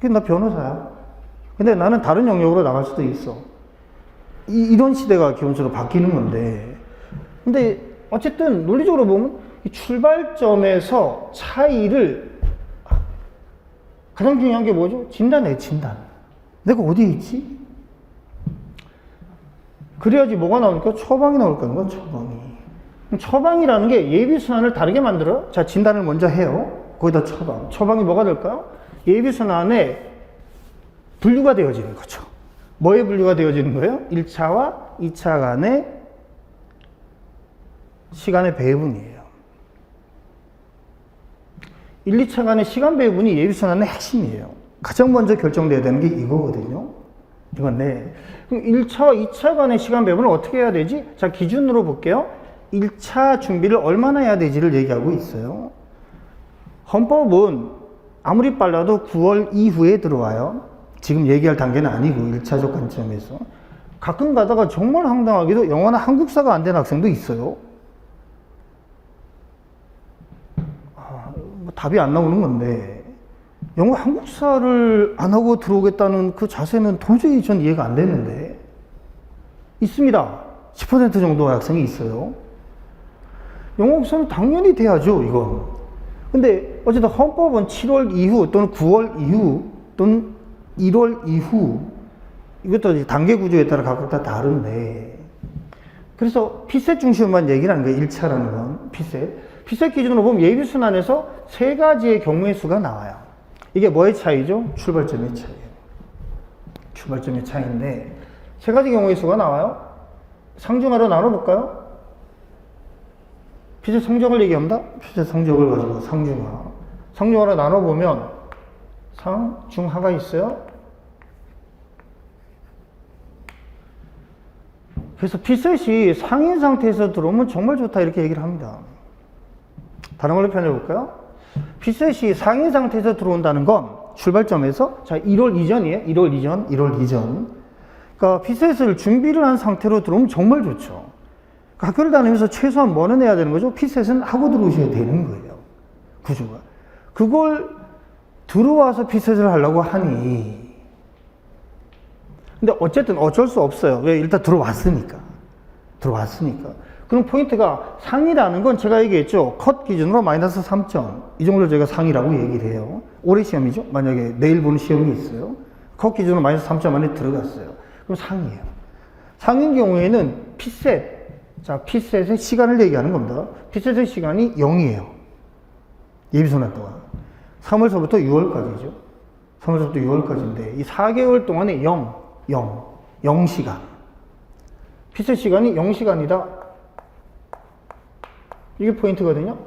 나 변호사야. 근데 나는 다른 영역으로 나갈 수도 있어. 이런 시대가 기본적으로 바뀌는 건데. 근데 어쨌든 논리적으로 보면 이 출발점에서 차이를 가장 중요한 게 뭐죠? 진단이에요, 진단. 내가 어디에 있지? 그래야지 뭐가 나올까? 처방이 나올 거야, 처방이. 처방이라는 게 예비순환을 다르게 만들어요. 자, 진단을 먼저 해요. 거기다 처방. 처방이 뭐가 될까요? 예비순환에 분류가 되어지는 거죠. 뭐에 분류가 되어지는 거예요? 1차와 2차 간의 시간의 배분이에요. 1, 2차 간의 시간 배분이 예비순환의 핵심이에요. 가장 먼저 결정돼야 되는 게 이거거든요. 이건 그럼 1차와 2차 간의 시간 배분을 어떻게 해야 되지? 자, 기준으로 볼게요. 1차 준비를 얼마나 해야 되지를 얘기하고 있어요. 헌법은 아무리 빨라도 9월 이후에 들어와요. 지금 얘기할 단계는 아니고 1차적 관점에서. 가끔 가다가 정말 황당하게도 영어나 한국사가 안 된 학생도 있어요. 답이 안 나오는 건데 영어 한국사를 안 하고 들어오겠다는 그 자세는 도저히 전 이해가 안 되는데 있습니다. 10% 정도의 학생이 있어요. 영어 국사는 당연히 돼야죠, 이건. 근데 어쨌든 헌법은 7월 이후 또는 9월 이후 또는 1월 이후 이것도 단계 구조에 따라 각각 다 다른데 그래서 피셋 중심만 얘기를 하는 거예요. 1차라는 건 피셋 기준으로 보면 예비순환에서 세 가지의 경우의 수가 나와요. 이게 뭐의 차이죠? 출발점의 차이예요. 출발점의 차이인데 세 가지 경우의 수가 나와요. 상중하로 나눠볼까요? 피셋 성적을 얘기합니다. 피셋 성적을 가지고 상중하로 나눠보면 상, 중, 하가 있어요. 그래서 피셋이 상인 상태에서 들어오면 정말 좋다 이렇게 얘기를 합니다. 다른 걸로 표현해볼까요? 피셋이 상인 상태에서 들어온다는 건 출발점에서 자 1월 이전이에요. 1월 이전. 그러니까 피셋을 준비를 한 상태로 들어오면 정말 좋죠. 학교를 다니면서 최소한 뭐는 해야 되는 거죠? 피셋은 하고 들어오셔야 되는 거예요. 구조가. 그걸 들어와서 피셋을 하려고 하니 근데 어쨌든 어쩔 수 없어요. 왜? 일단 들어왔으니까. 그럼 포인트가 상이라는 건 제가 얘기했죠. 컷 기준으로 마이너스 3점. 이 정도를 저희가 상이라고 얘기를 해요. 올해 시험이죠. 만약에 내일 보는 시험이 있어요. 컷 기준으로 마이너스 3점 안에 들어갔어요. 그럼 상이에요. 상인 경우에는 피셋. 자, 피셋의 시간을 얘기하는 겁니다. 피셋의 시간이 0이에요. 예비순환 동안. 3월서부터 6월까지죠. 3월서부터 6월까지인데 이 4개월 동안에 0시간. 피셋 시간이 0시간이다. 이게 포인트거든요.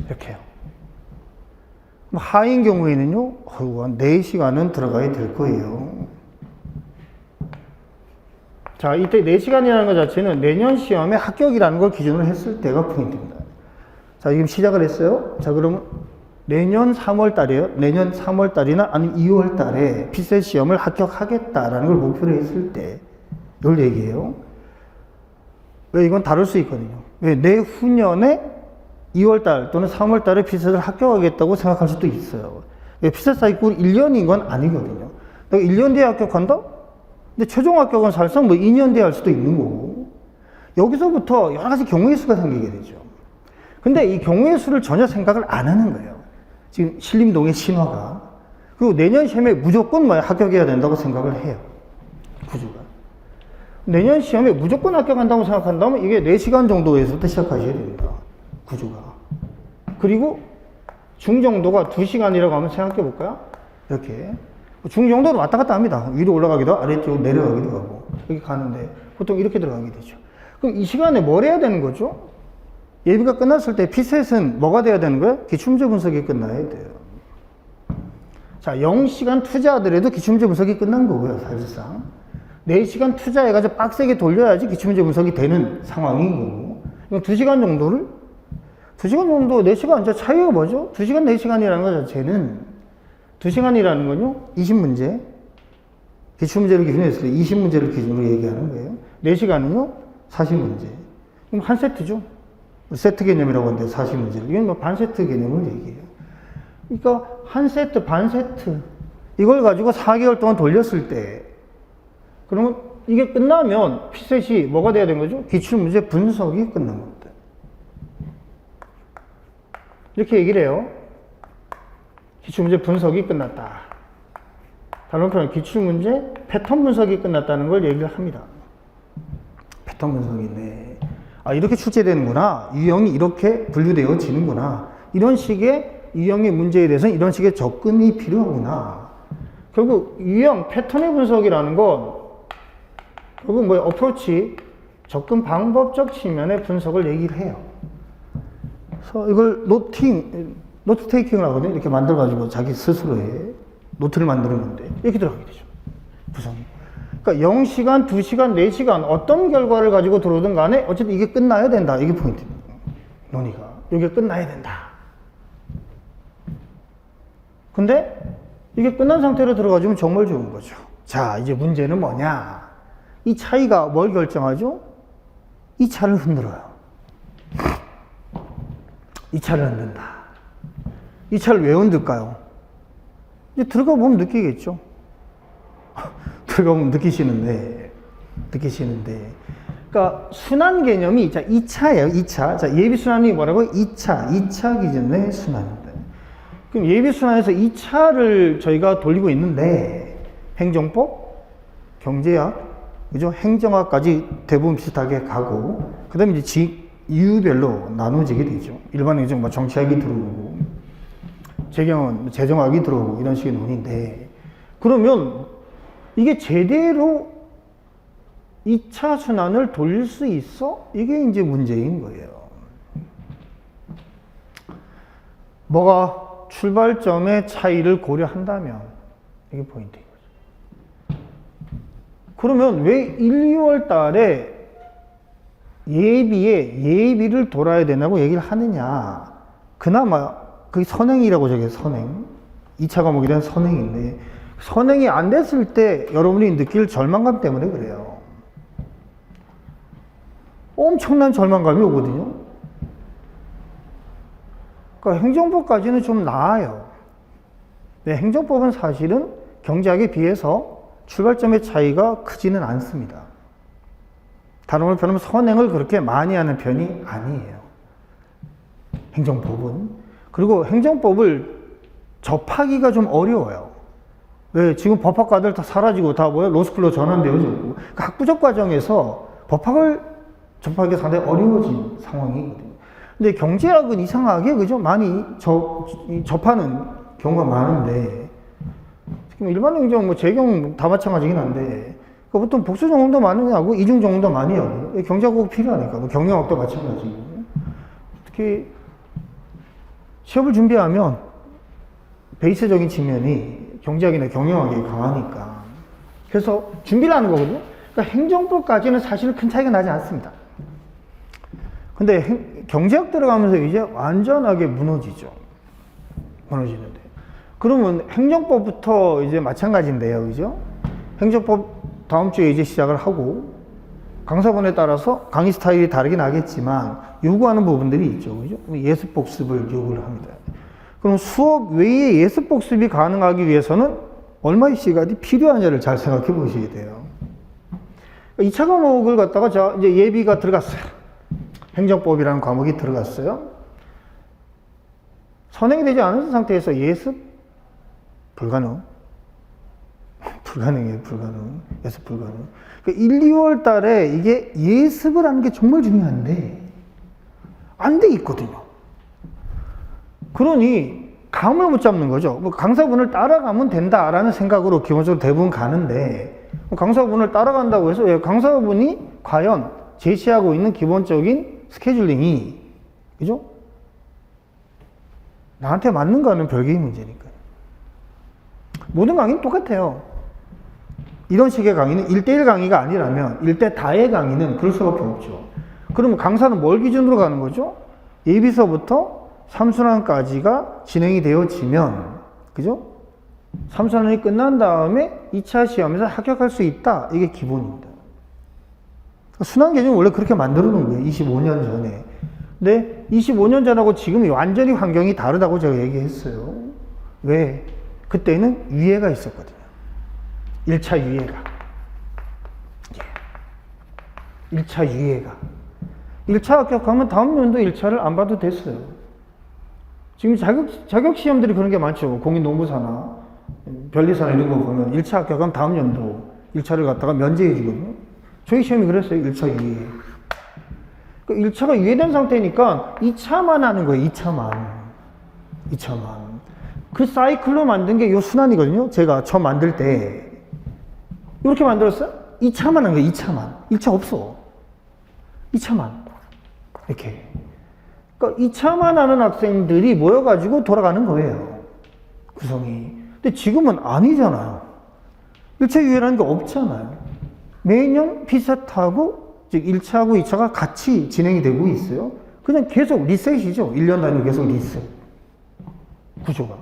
이렇게요. 하인 경우에는요, 한 4시간은 들어가야 될 거예요. 자, 이때 4시간이라는 것 자체는 내년 시험에 합격이라는 걸 기준으로 했을 때가 포인트입니다. 자, 지금 시작을 했어요. 자, 그러면 내년 3월 달이에요. 내년 3월 달이나 아니면 2월 달에 피셋 시험을 합격하겠다라는 걸 목표로 했을 때, 이걸 얘기해요. 왜? 이건 다를 수 있거든요. 왜? 내후년에 2월 달 또는 3월 달에 피셋을 합격하겠다고 생각할 수도 있어요. 왜? 피셋 사이클 1년인 건 아니거든요. 내가 1년 뒤에 합격한다? 근데 최종 합격은 사실상 2년 뒤에 할 수도 있는 거고, 여기서부터 여러 가지 경우의 수가 생기게 되죠. 근데 이 경우의 수를 전혀 생각을 안 하는 거예요. 지금 신림동의 신화가. 그리고 내년 시험에 무조건 합격해야 된다고 생각을 해요. 구조가. 내년 시험에 무조건 합격한다고 생각한다면 이게 4시간 정도에서부터 시작하셔야 됩니다. 구조가. 그리고 중정도가 2시간이라고 하면 생각해 볼까요? 이렇게. 중정도는 왔다 갔다 합니다. 위로 올라가기도 아래쪽으로 내려가기도 하고. 이렇게 가는데 보통 이렇게 들어가게 되죠. 그럼 이 시간에 뭘 해야 되는 거죠? 예비가 끝났을 때 피셋은 뭐가 돼야 되는 거예요? 기출문제 분석이 끝나야 돼요. 자, 0시간 투자하더라도 기출문제 분석이 끝난 거고요, 사실상. 4시간 투자해가지고 빡세게 돌려야지 기출문제 분석이 되는 상황인 거고. 그럼 2시간 정도를 2시간 정도, 4시간, 이제 차이가 뭐죠? 2시간, 4시간이라는 것 자체는 2시간이라는 건요, 20문제. 기출문제를 기준으로 했을 때 20문제를 기준으로 얘기하는 거예요. 4시간은요, 40문제. 그럼 한 세트죠. 세트 개념이라고 하는데 40문제를. 이건 뭐 반 세트 개념을 얘기해요. 그러니까 한 세트, 반 세트. 이걸 가지고 4개월 동안 돌렸을 때, 그러면 이게 끝나면 피셋이 뭐가 돼야 되는 거죠? 기출문제 분석이 끝난 겁니다. 이렇게 얘기를 해요. 기출문제 분석이 끝났다. 다른 한편 기출문제 패턴 분석이 끝났다는 걸 얘기를 합니다. 패턴 분석인데, 아, 이렇게 출제되는구나. 유형이 이렇게 분류되어지는구나. 이런 식의 유형의 문제에 대해서는 이런 식의 접근이 필요하구나. 결국 유형 패턴의 분석이라는 건 결국 뭐 어프로치 접근 방법적 측면의 분석을 얘기를 해요. 그래서 이걸 노트 테이킹을 하거든요. 이렇게 만들어가지고 자기 스스로의 노트를 만드는 건데, 이렇게 들어가게 되죠. 구성이. 그러니까 0시간, 2시간, 4시간 어떤 결과를 가지고 들어오든 간에 어쨌든 이게 끝나야 된다. 이게 포인트입니다. 논의가. 이게 끝나야 된다. 근데 이게 끝난 상태로 들어가주면 정말 좋은 거죠. 자, 이제 문제는 뭐냐? 이 차이가 뭘 결정하죠? 이 차를 흔들어요. 이 차를 흔든다. 이 차를 왜 흔들까요? 이제 들어가 보면 느끼겠죠. 들어가 보면 느끼시는데. 그러니까 순환 개념이, 자, 2차예요, 2차. 자, 예비 순환이 뭐라고? 2차 기준의 순환입니다. 그럼 예비 순환에서 2차를 저희가 돌리고 있는데, 행정법, 경제학, 그죠? 행정학까지 대부분 비슷하게 가고, 그 다음에 이제 이유별로 나눠지게 되죠. 일반 행정, 뭐 정치학이 들어오고, 재경은 재정학이 들어오고, 이런 식의 논의인데, 그러면 이게 제대로 2차 순환을 돌릴 수 있어? 이게 이제 문제인 거예요. 뭐가 출발점의 차이를 고려한다면, 이게 포인트인 거죠. 그러면 왜 1, 2월 달에 예비를 돌아야 되냐고 얘기를 하느냐. 그나마 그게 선행이라고 저게 선행. 2차 과목에 대한 선행인데, 선행이 안 됐을 때 여러분이 느낄 절망감 때문에 그래요. 엄청난 절망감이 오거든요. 그러니까 행정법까지는 좀 나아요. 네, 행정법은 사실은 경제학에 비해서 출발점의 차이가 크지는 않습니다. 다른 걸 표현하면 선행을 그렇게 많이 하는 편이 아니에요. 행정법은. 그리고 행정법을 접하기가 좀 어려워요. 왜? 지금 법학과들 다 사라지고 다 뭐야? 로스쿨로 전환되어졌고. 그러니까 학부적 과정에서 법학을 접하기가 상당히 어려워진 상황이거든요. 근데 경제학은 이상하게, 그죠? 많이 접하는 경우가 많은데, 특히 일반 행정, 뭐 재경 다 마찬가지긴 한데, 그러니까 보통 복수 전공도 많이 하고, 이중 전공도 많이 하고, 경제학이 필요하니까, 뭐 경영학도 마찬가지고. 특히 시험을 준비하면 베이스적인 측면이 경제학이나 경영학이 강하니까. 그래서 준비를 하는 거거든요. 그러니까 행정법까지는 사실 큰 차이가 나지 않습니다. 근데 경제학 들어가면서 이제 완전하게 무너지죠. 무너지는데. 그러면 행정법부터 이제 마찬가지인데요. 그죠? 행정법 다음 주에 이제 시작을 하고, 강사본에 따라서 강의 스타일이 다르긴 하겠지만, 요구하는 부분들이 있죠. 그죠? 예습 복습을 요구를 합니다. 그럼 수업 외에 예습 복습이 가능하기 위해서는 얼마의 시간이 필요하냐를 잘 생각해 보셔야 돼요. 2차 과목을 갖다가 이제 예비가 들어갔어요. 행정법이라는 과목이 들어갔어요. 선행이 되지 않은 상태에서 예습 불가능. 불가능해요, 불가능. 예습 불가능. 그러니까 1, 2월 달에 이게 예습을 하는 게 정말 중요한데, 안 돼 있거든요. 그러니, 감을 못 잡는 거죠. 뭐 강사분을 따라가면 된다라는 생각으로 기본적으로 대부분 가는데, 강사분을 따라간다고 해서 강사분이 과연 제시하고 있는 기본적인 스케줄링이, 그죠? 나한테 맞는가는 별개의 문제니까요. 모든 강의는 똑같아요. 이런 식의 강의는 1대1 강의가 아니라면 1대 다의 강의는 그럴 수밖에 없죠. 그러면 강사는 뭘 기준으로 가는 거죠? 예비서부터 3순환까지가 진행이 되어지면, 그죠? 3순환이 끝난 다음에 2차 시험에서 합격할 수 있다. 이게 기본입니다. 순환 개념을 원래 그렇게 만들어 놓은 거예요. 25년 전에. 근데 25년 전하고 지금이 완전히 환경이 다르다고 제가 얘기했어요. 왜? 그때는 유예가 있었거든요. 1차 유예가. 1차 유예가. 1차 합격하면 다음 연도 1차를 안 봐도 됐어요. 지금 자격 시험들이 그런 게 많죠. 공인노무사나 변리사나 이런 거 보면 1차 합격하면 다음 연도 1차를 갖다가 면제해 주거든요. 저희 시험이 그랬어요. 1차 유예. 그러니까 1차가 유예된 상태니까 2차만 하는 거예요. 2차만. 그 사이클로 만든 게 이 순환이거든요. 제가 처음 만들 때 이렇게 만들었어요. 2차만 한 거예요. 2차만. 1차 없어. 2차만. 이렇게. 그러니까 2차만 하는 학생들이 모여가지고 돌아가는 거예요. 구성이. 근데 지금은 아니잖아요. 1차 유예라는 게 없잖아요. 매년 비슷하고, 즉 1차하고 2차가 같이 진행이 되고 있어요. 그냥 계속 리셋이죠. 1년 단위로 계속 리셋. 구조가.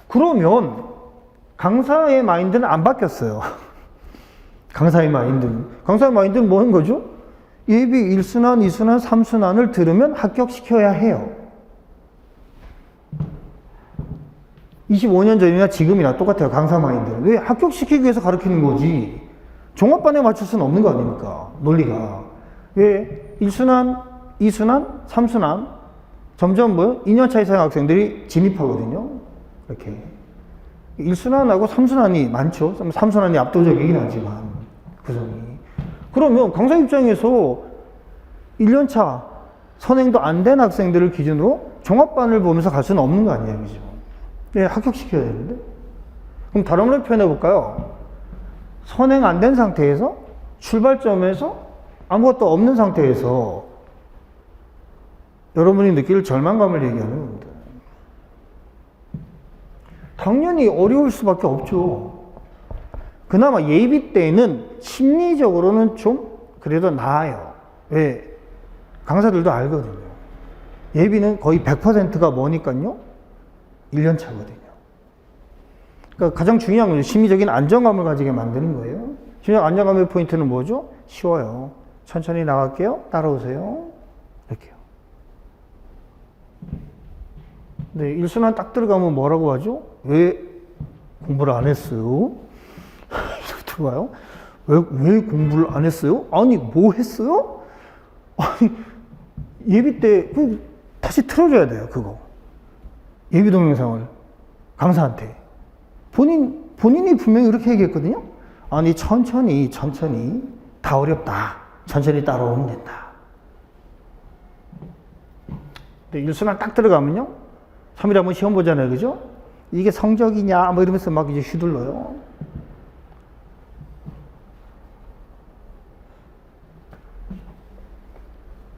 그러면 강사의 마인드는 안 바뀌었어요. 강사의 마인드는 뭐 한 거죠? 예비 1순환, 2순환, 3순환을 들으면 합격시켜야 해요. 25년 전이나 지금이나 똑같아요. 강사 마인드는. 왜? 합격시키기 위해서 가르치는 거지. 종합반에 맞출 수는 없는 거 아닙니까? 논리가. 왜? 1순환, 2순환, 3순환 점점 2년차 이상 학생들이 진입하거든요. 이렇게. 1순환하고 3순환이 많죠. 3순환이 압도적이긴 하지만 구성이. 그러면 강사 입장에서 1년차 선행도 안 된 학생들을 기준으로 종합반을 보면서 갈 수는 없는 거 아니에요. 그죠? 예, 합격시켜야 되는데. 그럼 다른 걸로 표현해 볼까요? 선행 안 된 상태에서 출발점에서 아무것도 없는 상태에서 여러분이 느낄 절망감을 얘기하는 겁니다. 당연히 어려울 수밖에 없죠. 그나마 예비 때는 심리적으로는 좀 그래도 나아요. 왜? 강사들도 알거든요. 예비는 거의 100%가 뭐니까요? 1년 차거든요. 그러니까 가장 중요한 건 심리적인 안정감을 가지게 만드는 거예요. 심리적 안정감의 포인트는 뭐죠? 쉬워요. 천천히 나갈게요. 따라오세요. 이렇게요. 네, 1순환 딱 들어가면 뭐라고 하죠? 왜 공부를 안 했어요? 이렇게 들어와요. 왜 공부를 안 했어요? 아니, 뭐 했어요? 아니, 예비 때, 다시 틀어줘야 돼요, 그거. 예비 동영상을. 강사한테. 본인이 분명히 이렇게 얘기했거든요. 아니, 천천히, 다 어렵다. 천천히 따라오면 된다. 근데 1순환 딱 들어가면요. 3일에 한번 시험 보잖아요, 그죠? 이게 성적이냐, 뭐 이러면서 막 이제 휘둘러요.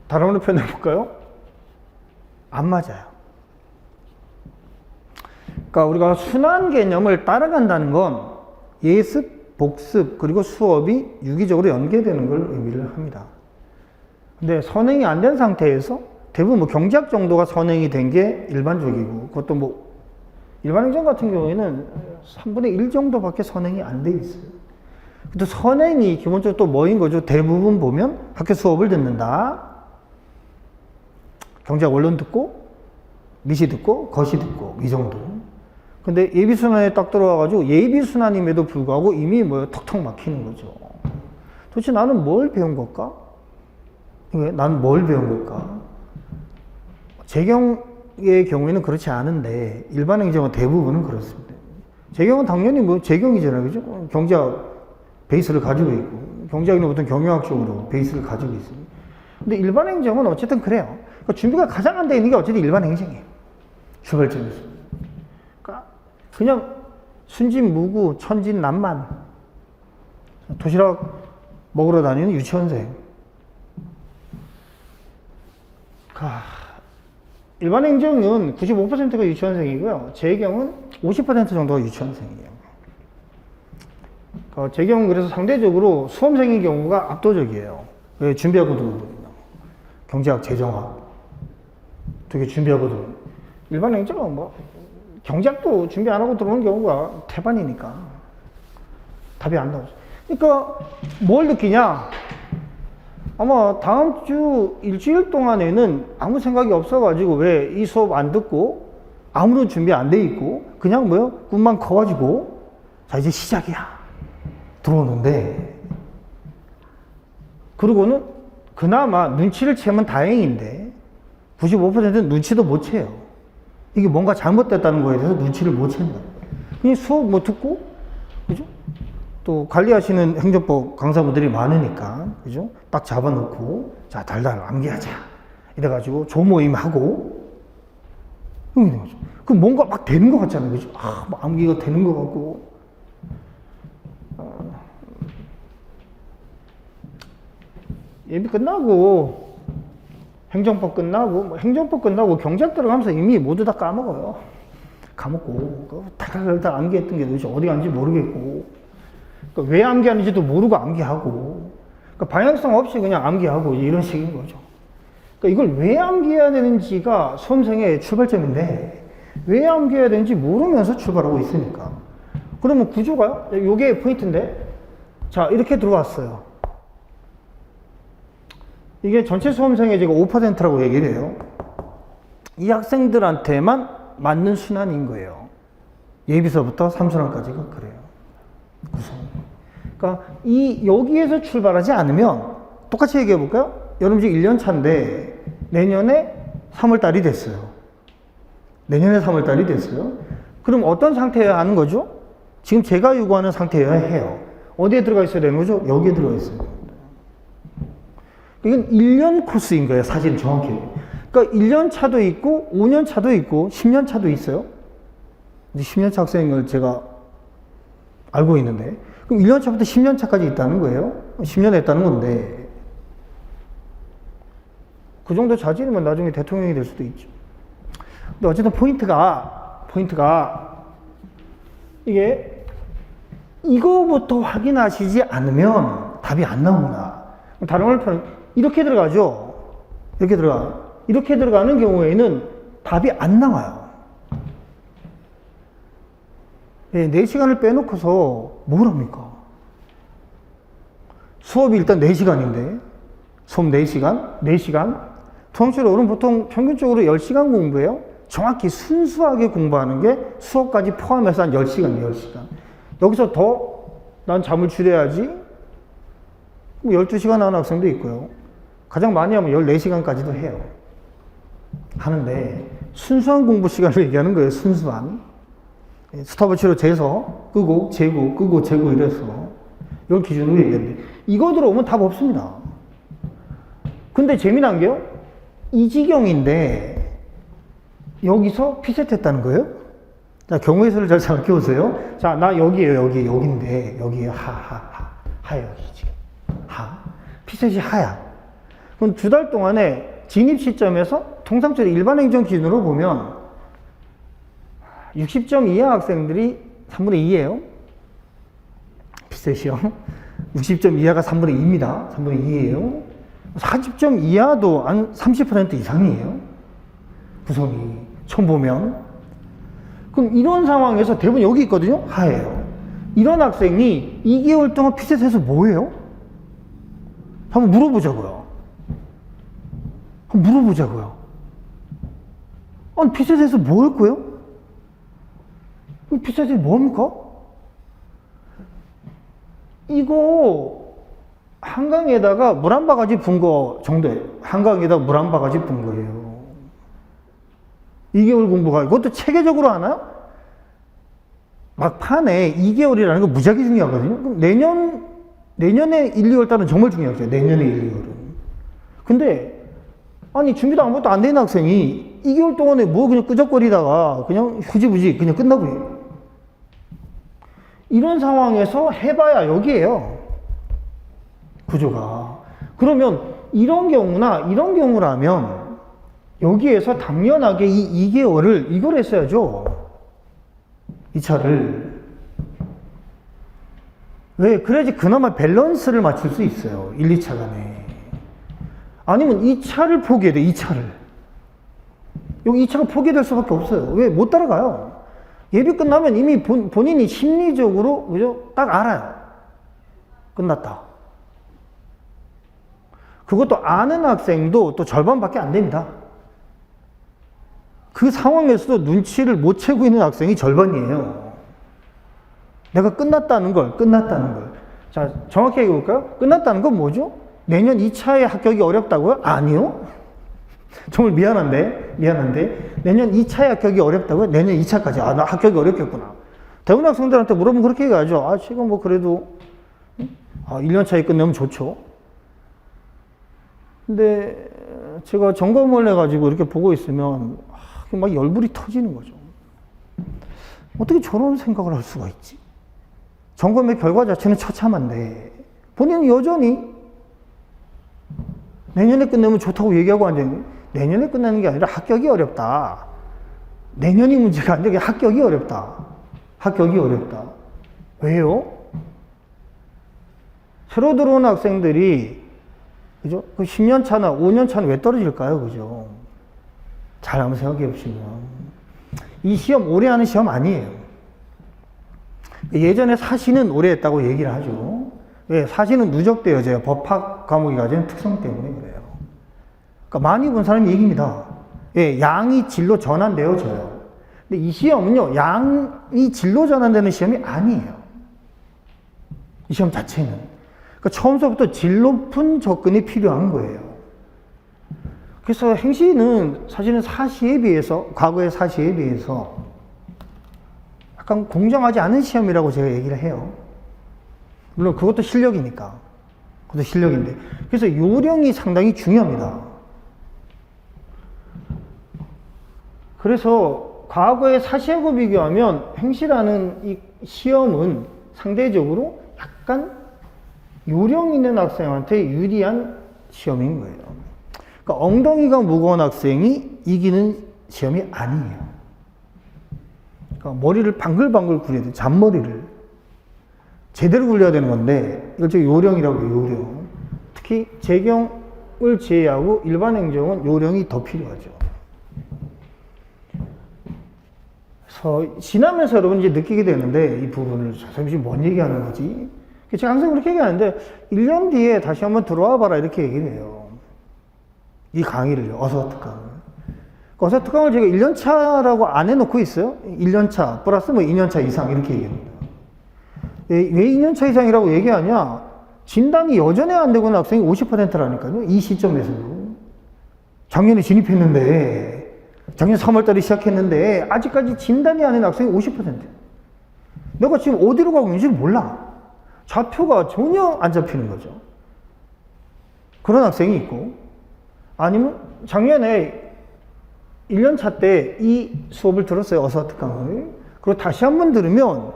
다른 걸로 표현해 볼까요? 안 맞아요. 그러니까 우리가 순환 개념을 따라간다는 건 예습, 복습, 그리고 수업이 유기적으로 연계되는 걸 의미를 합니다. 근데 선행이 안 된 상태에서 대부분 뭐 경제학 정도가 선행이 된 게 일반적이고, 그것도 뭐 일반 행정 같은 경우에는 3분의 1 정도밖에 선행이 안 돼 있어요. 또 선행이 기본적으로 또 뭐인 거죠? 대부분 보면 학교 수업을 듣는다. 경제학 원론 듣고, 미시 듣고, 거시 듣고, 이 정도. 근데 예비순환에 딱 들어와가지고 예비순환임에도 불구하고 이미 뭐 턱턱 막히는 거죠. 도대체 나는 뭘 배운 걸까? 난 뭘 배운 걸까? 재경의 경우에는 그렇지 않은데 일반 행정은 대부분은 그렇습니다. 재경은 당연히 뭐 재경이잖아요. 그죠? 경제학 베이스를 가지고 있고, 경제학은 어떤 경영학적으로 베이스를 가지고 있습니다. 근데 일반 행정은 어쨌든 그래요. 그러니까 준비가 가장 안 돼 있는 게 어쨌든 일반 행정이에요. 출발점에서. 그러니까 그냥 순진무구, 천진난만, 도시락 먹으러 다니는 유치원생. 일반 행정은 95%가 유치원생이고요. 재경은 50% 정도가 유치원생이에요. 재경은 그래서 상대적으로 수험생인 경우가 압도적이에요. 왜? 준비하고 들어오거든요. 경제학, 재정학 두 개 준비하고 들어오는. 일반 행정은 뭐 경제학도 준비 안 하고 들어오는 경우가 태반이니까 답이 안 나오죠. 그러니까 뭘 느끼냐? 아마 다음 주 일주일 동안에는 아무 생각이 없어가지고 왜 이 수업 안 듣고 아무런 준비 안 돼 있고 그냥 뭐요? 꿈만 커가지고 자 이제 시작이야 들어오는데, 그러고는 그나마 눈치를 채면 다행인데 95%는 눈치도 못 채요. 이게 뭔가 잘못됐다는 거에 대해서 눈치를 못 챈다. 그냥 수업 못 듣고, 그죠? 또 관리하시는 행정법 강사분들이 많으니까, 그죠? 딱 잡아놓고, 자, 달달 암기하자. 이래가지고 조모임하고, 이런 거죠. 그 뭔가 막 되는 것 같잖아요. 그죠? 막 암기가 되는 것 같고. 예비 끝나고, 행정법 끝나고, 뭐 행정법 끝나고 경제학 들어가면서 이미 모두 다 까먹어요. 까먹고, 달달달 암기했던 게 도대체 어디 갔는지 모르겠고, 그러니까 왜 암기하는지도 모르고 암기하고, 그러니까 방향성 없이 그냥 암기하고 이런 식인 거죠. 그러니까 이걸 왜 암기해야 되는지가 수험생의 출발점인데, 왜 암기해야 되는지 모르면서 출발하고 있으니까. 그러면 구조가요? 이게 포인트인데, 자, 이렇게 들어왔어요. 이게 전체 수험생의 제가 5%라고 얘기를 해요. 이 학생들한테만 맞는 순환인 거예요. 예비서부터 3순환까지가 그래요. 구성. 그러니까 여기에서 출발하지 않으면 똑같이 얘기해 볼까요? 여러분 지금 1년 차인데 내년에 3월 달이 됐어요. 내년에 3월 달이 됐어요. 그럼 어떤 상태여야 하는 거죠? 지금 제가 요구하는 상태여야 해요. 어디에 들어가 있어야 되는 거죠? 여기에 들어가 있어야 됩니다. 이건 1년 코스인 거예요, 사실 정확히. 그러니까 1년 차도 있고, 5년 차도 있고, 10년 차도 있어요. 10년 차 학생을 제가 알고 있는데, 그럼 1년 차부터 10년 차까지 있다는 거예요. 10년 했다는 건데, 그 정도 자질이면 나중에 대통령이 될 수도 있죠. 근데 어쨌든 포인트가, 이게, 이거부터 확인하시지 않으면 답이 안 나온다. 다른 말 표현, 이렇게 들어가죠. 이렇게 들어가는 경우에는 답이 안 나와요. 네, 4시간을 빼놓고서 뭘 합니까? 수업이 일단 4시간인데, 수업 4시간? 4시간? 통합실로는 보통 평균적으로 10시간 공부해요. 정확히 순수하게 공부하는 게 수업까지 포함해서 한 10시간, 10시간. 여기서 더 난 잠을 줄여야지. 12시간 하는 학생도 있고요. 가장 많이 하면 14시간까지도 해요. 하는데, 순수한 공부 시간을 얘기하는 거예요, 순수한. 스탑워치로 재서, 끄고, 재고, 끄고, 재고 이래서. 이걸 기준으로 얘기하는데, 이거 들어오면 답 없습니다. 근데 재미난 게요, 이 지경인데, 여기서 피셋했다는 거예요? 자, 경우의 수를 잘 생각해 보세요. 자, 나 여기에요, 여기인데, 여기에 하, 여기 지금. 피셋이 하야. 그럼 2달 동안에 진입 시점에서 통상적으로 일반 행정 기준으로 보면 60점 이하 학생들이 3분의 2예요. 피셋이요. 60점 이하가 3분의 2입니다. 3분의 2예요. 40점 이하도 한 30% 이상이에요. 구성이. 처음 보면. 그럼 이런 상황에서 대부분 여기 있거든요. 하예요. 이런 학생이 2개월 동안 피셋해서 뭐예요? 한번 물어보자고요. 아니, 피셋에서 뭐 할 거예요? 피셋이 뭡니까? 이거, 한강에다가 물 한 바가지 분 거 정도예요. 한강에다가 물 한 바가지 분 거예요. 2개월 공부가, 이것도 체계적으로 하나요? 막판에 2개월이라는 거 무지하게 중요하거든요. 그럼 내년에 1, 2월 달은 정말 중요하죠. 내년에 1, 2월은. 근데, 아니, 준비도 아무것도 안 된 학생이 2개월 동안에 뭐 그냥 끄적거리다가 그냥 후지부지 그냥 끝나버려요. 이런 상황에서 해봐야 여기에요. 구조가. 그러면 이런 경우라면 여기에서 당연하게 이 2개월을 이걸 했어야죠. 2차를. 왜? 그래야지 그나마 밸런스를 맞출 수 있어요. 1, 2차 간에. 아니면 2차를 포기해야 돼, 2차를. 여기 2차가 포기될 수밖에 없어요. 왜? 못 따라가요. 예비 끝나면 이미 본인이 심리적으로, 그죠? 딱 알아요. 끝났다. 그것도 아는 학생도 또 절반밖에 안 됩니다. 그 상황에서도 눈치를 못 채고 있는 학생이 절반이에요. 내가 끝났다는 걸. 자, 정확히 얘기해볼까요? 끝났다는 건 뭐죠? 내년 2차에 합격이 어렵다고요? 아니요. 정말 미안한데. 내년 2차에 합격이 어렵다고요? 내년 2차까지. 나 합격이 어렵겠구나. 대부분 학생들한테 물어보면 그렇게 얘기하죠. 지금 뭐 그래도, 1년 차에 끝내면 좋죠. 근데 제가 점검을 해가지고 이렇게 보고 있으면, 막 열불이 터지는 거죠. 어떻게 저런 생각을 할 수가 있지? 점검의 결과 자체는 처참한데, 본인은 여전히 내년에 끝내면 좋다고 얘기하고 앉아있는, 내년에 끝나는 게 아니라 합격이 어렵다. 내년이 문제가 아니라 합격이 어렵다. 왜요? 새로 들어온 학생들이, 그죠? 그 10년 차나 5년 차는 왜 떨어질까요? 그죠? 잘 한번 생각해 보시면. 이 시험 오래 하는 시험 아니에요. 예전에 사시는 오래 했다고 얘기를 하죠. 왜? 사시는 누적되어져요. 법학 과목이 가진 특성 때문에 그래요. 그러니까 많이 본 사람이 얘기입니다. 예, 양이 질로 전환되어져요. 근데 이 시험은요, 양이 질로 전환되는 시험이 아니에요. 이 시험 자체는. 그러니까 처음서부터 질 높은 접근이 필요한 거예요. 그래서 행시는 사실은 과거의 사시에 비해서 약간 공정하지 않은 시험이라고 제가 얘기를 해요. 물론 그것도 실력이니까. 그것도 실력인데. 그래서 요령이 상당히 중요합니다. 그래서 과거의 사시하고 비교하면 행시라는 이 시험은 상대적으로 약간 요령 있는 학생한테 유리한 시험인 거예요. 그러니까 엉덩이가 무거운 학생이 이기는 시험이 아니에요. 그러니까 머리를 방글방글 굴려야 돼요. 잔머리를. 제대로 굴려야 되는 건데 이걸 제가 요령이라고 해요. 요령. 특히 재경을 제외하고 일반 행정은 요령이 더 필요하죠. 그래서 지나면서 여러분 이제 느끼게 되는데 이 부분을 선생님이 뭔 얘기하는 거지? 제가 항상 그렇게 얘기하는데 1년 뒤에 다시 한번 들어와 봐라 이렇게 얘기를 해요. 이 강의를요. 어서특강을. 어서특강을 제가 1년 차라고 안 해놓고 있어요. 1년 차 플러스 뭐 2년 차 이상 이렇게 얘기합니다. 왜 2년 차 이상이라고 얘기하냐? 진단이 여전히 안 되고 있는 학생이 50%라니까요. 이 시점에서도. 작년에 진입했는데 작년 3월달에 시작했는데 아직까지 진단이 안 된 학생이 50%. 내가 지금 어디로 가고 있는지 몰라. 좌표가 전혀 안 잡히는 거죠. 그런 학생이 있고 아니면 작년에 1년차 때 이 수업을 들었어요. 어서특강을. 그리고 다시 한번 들으면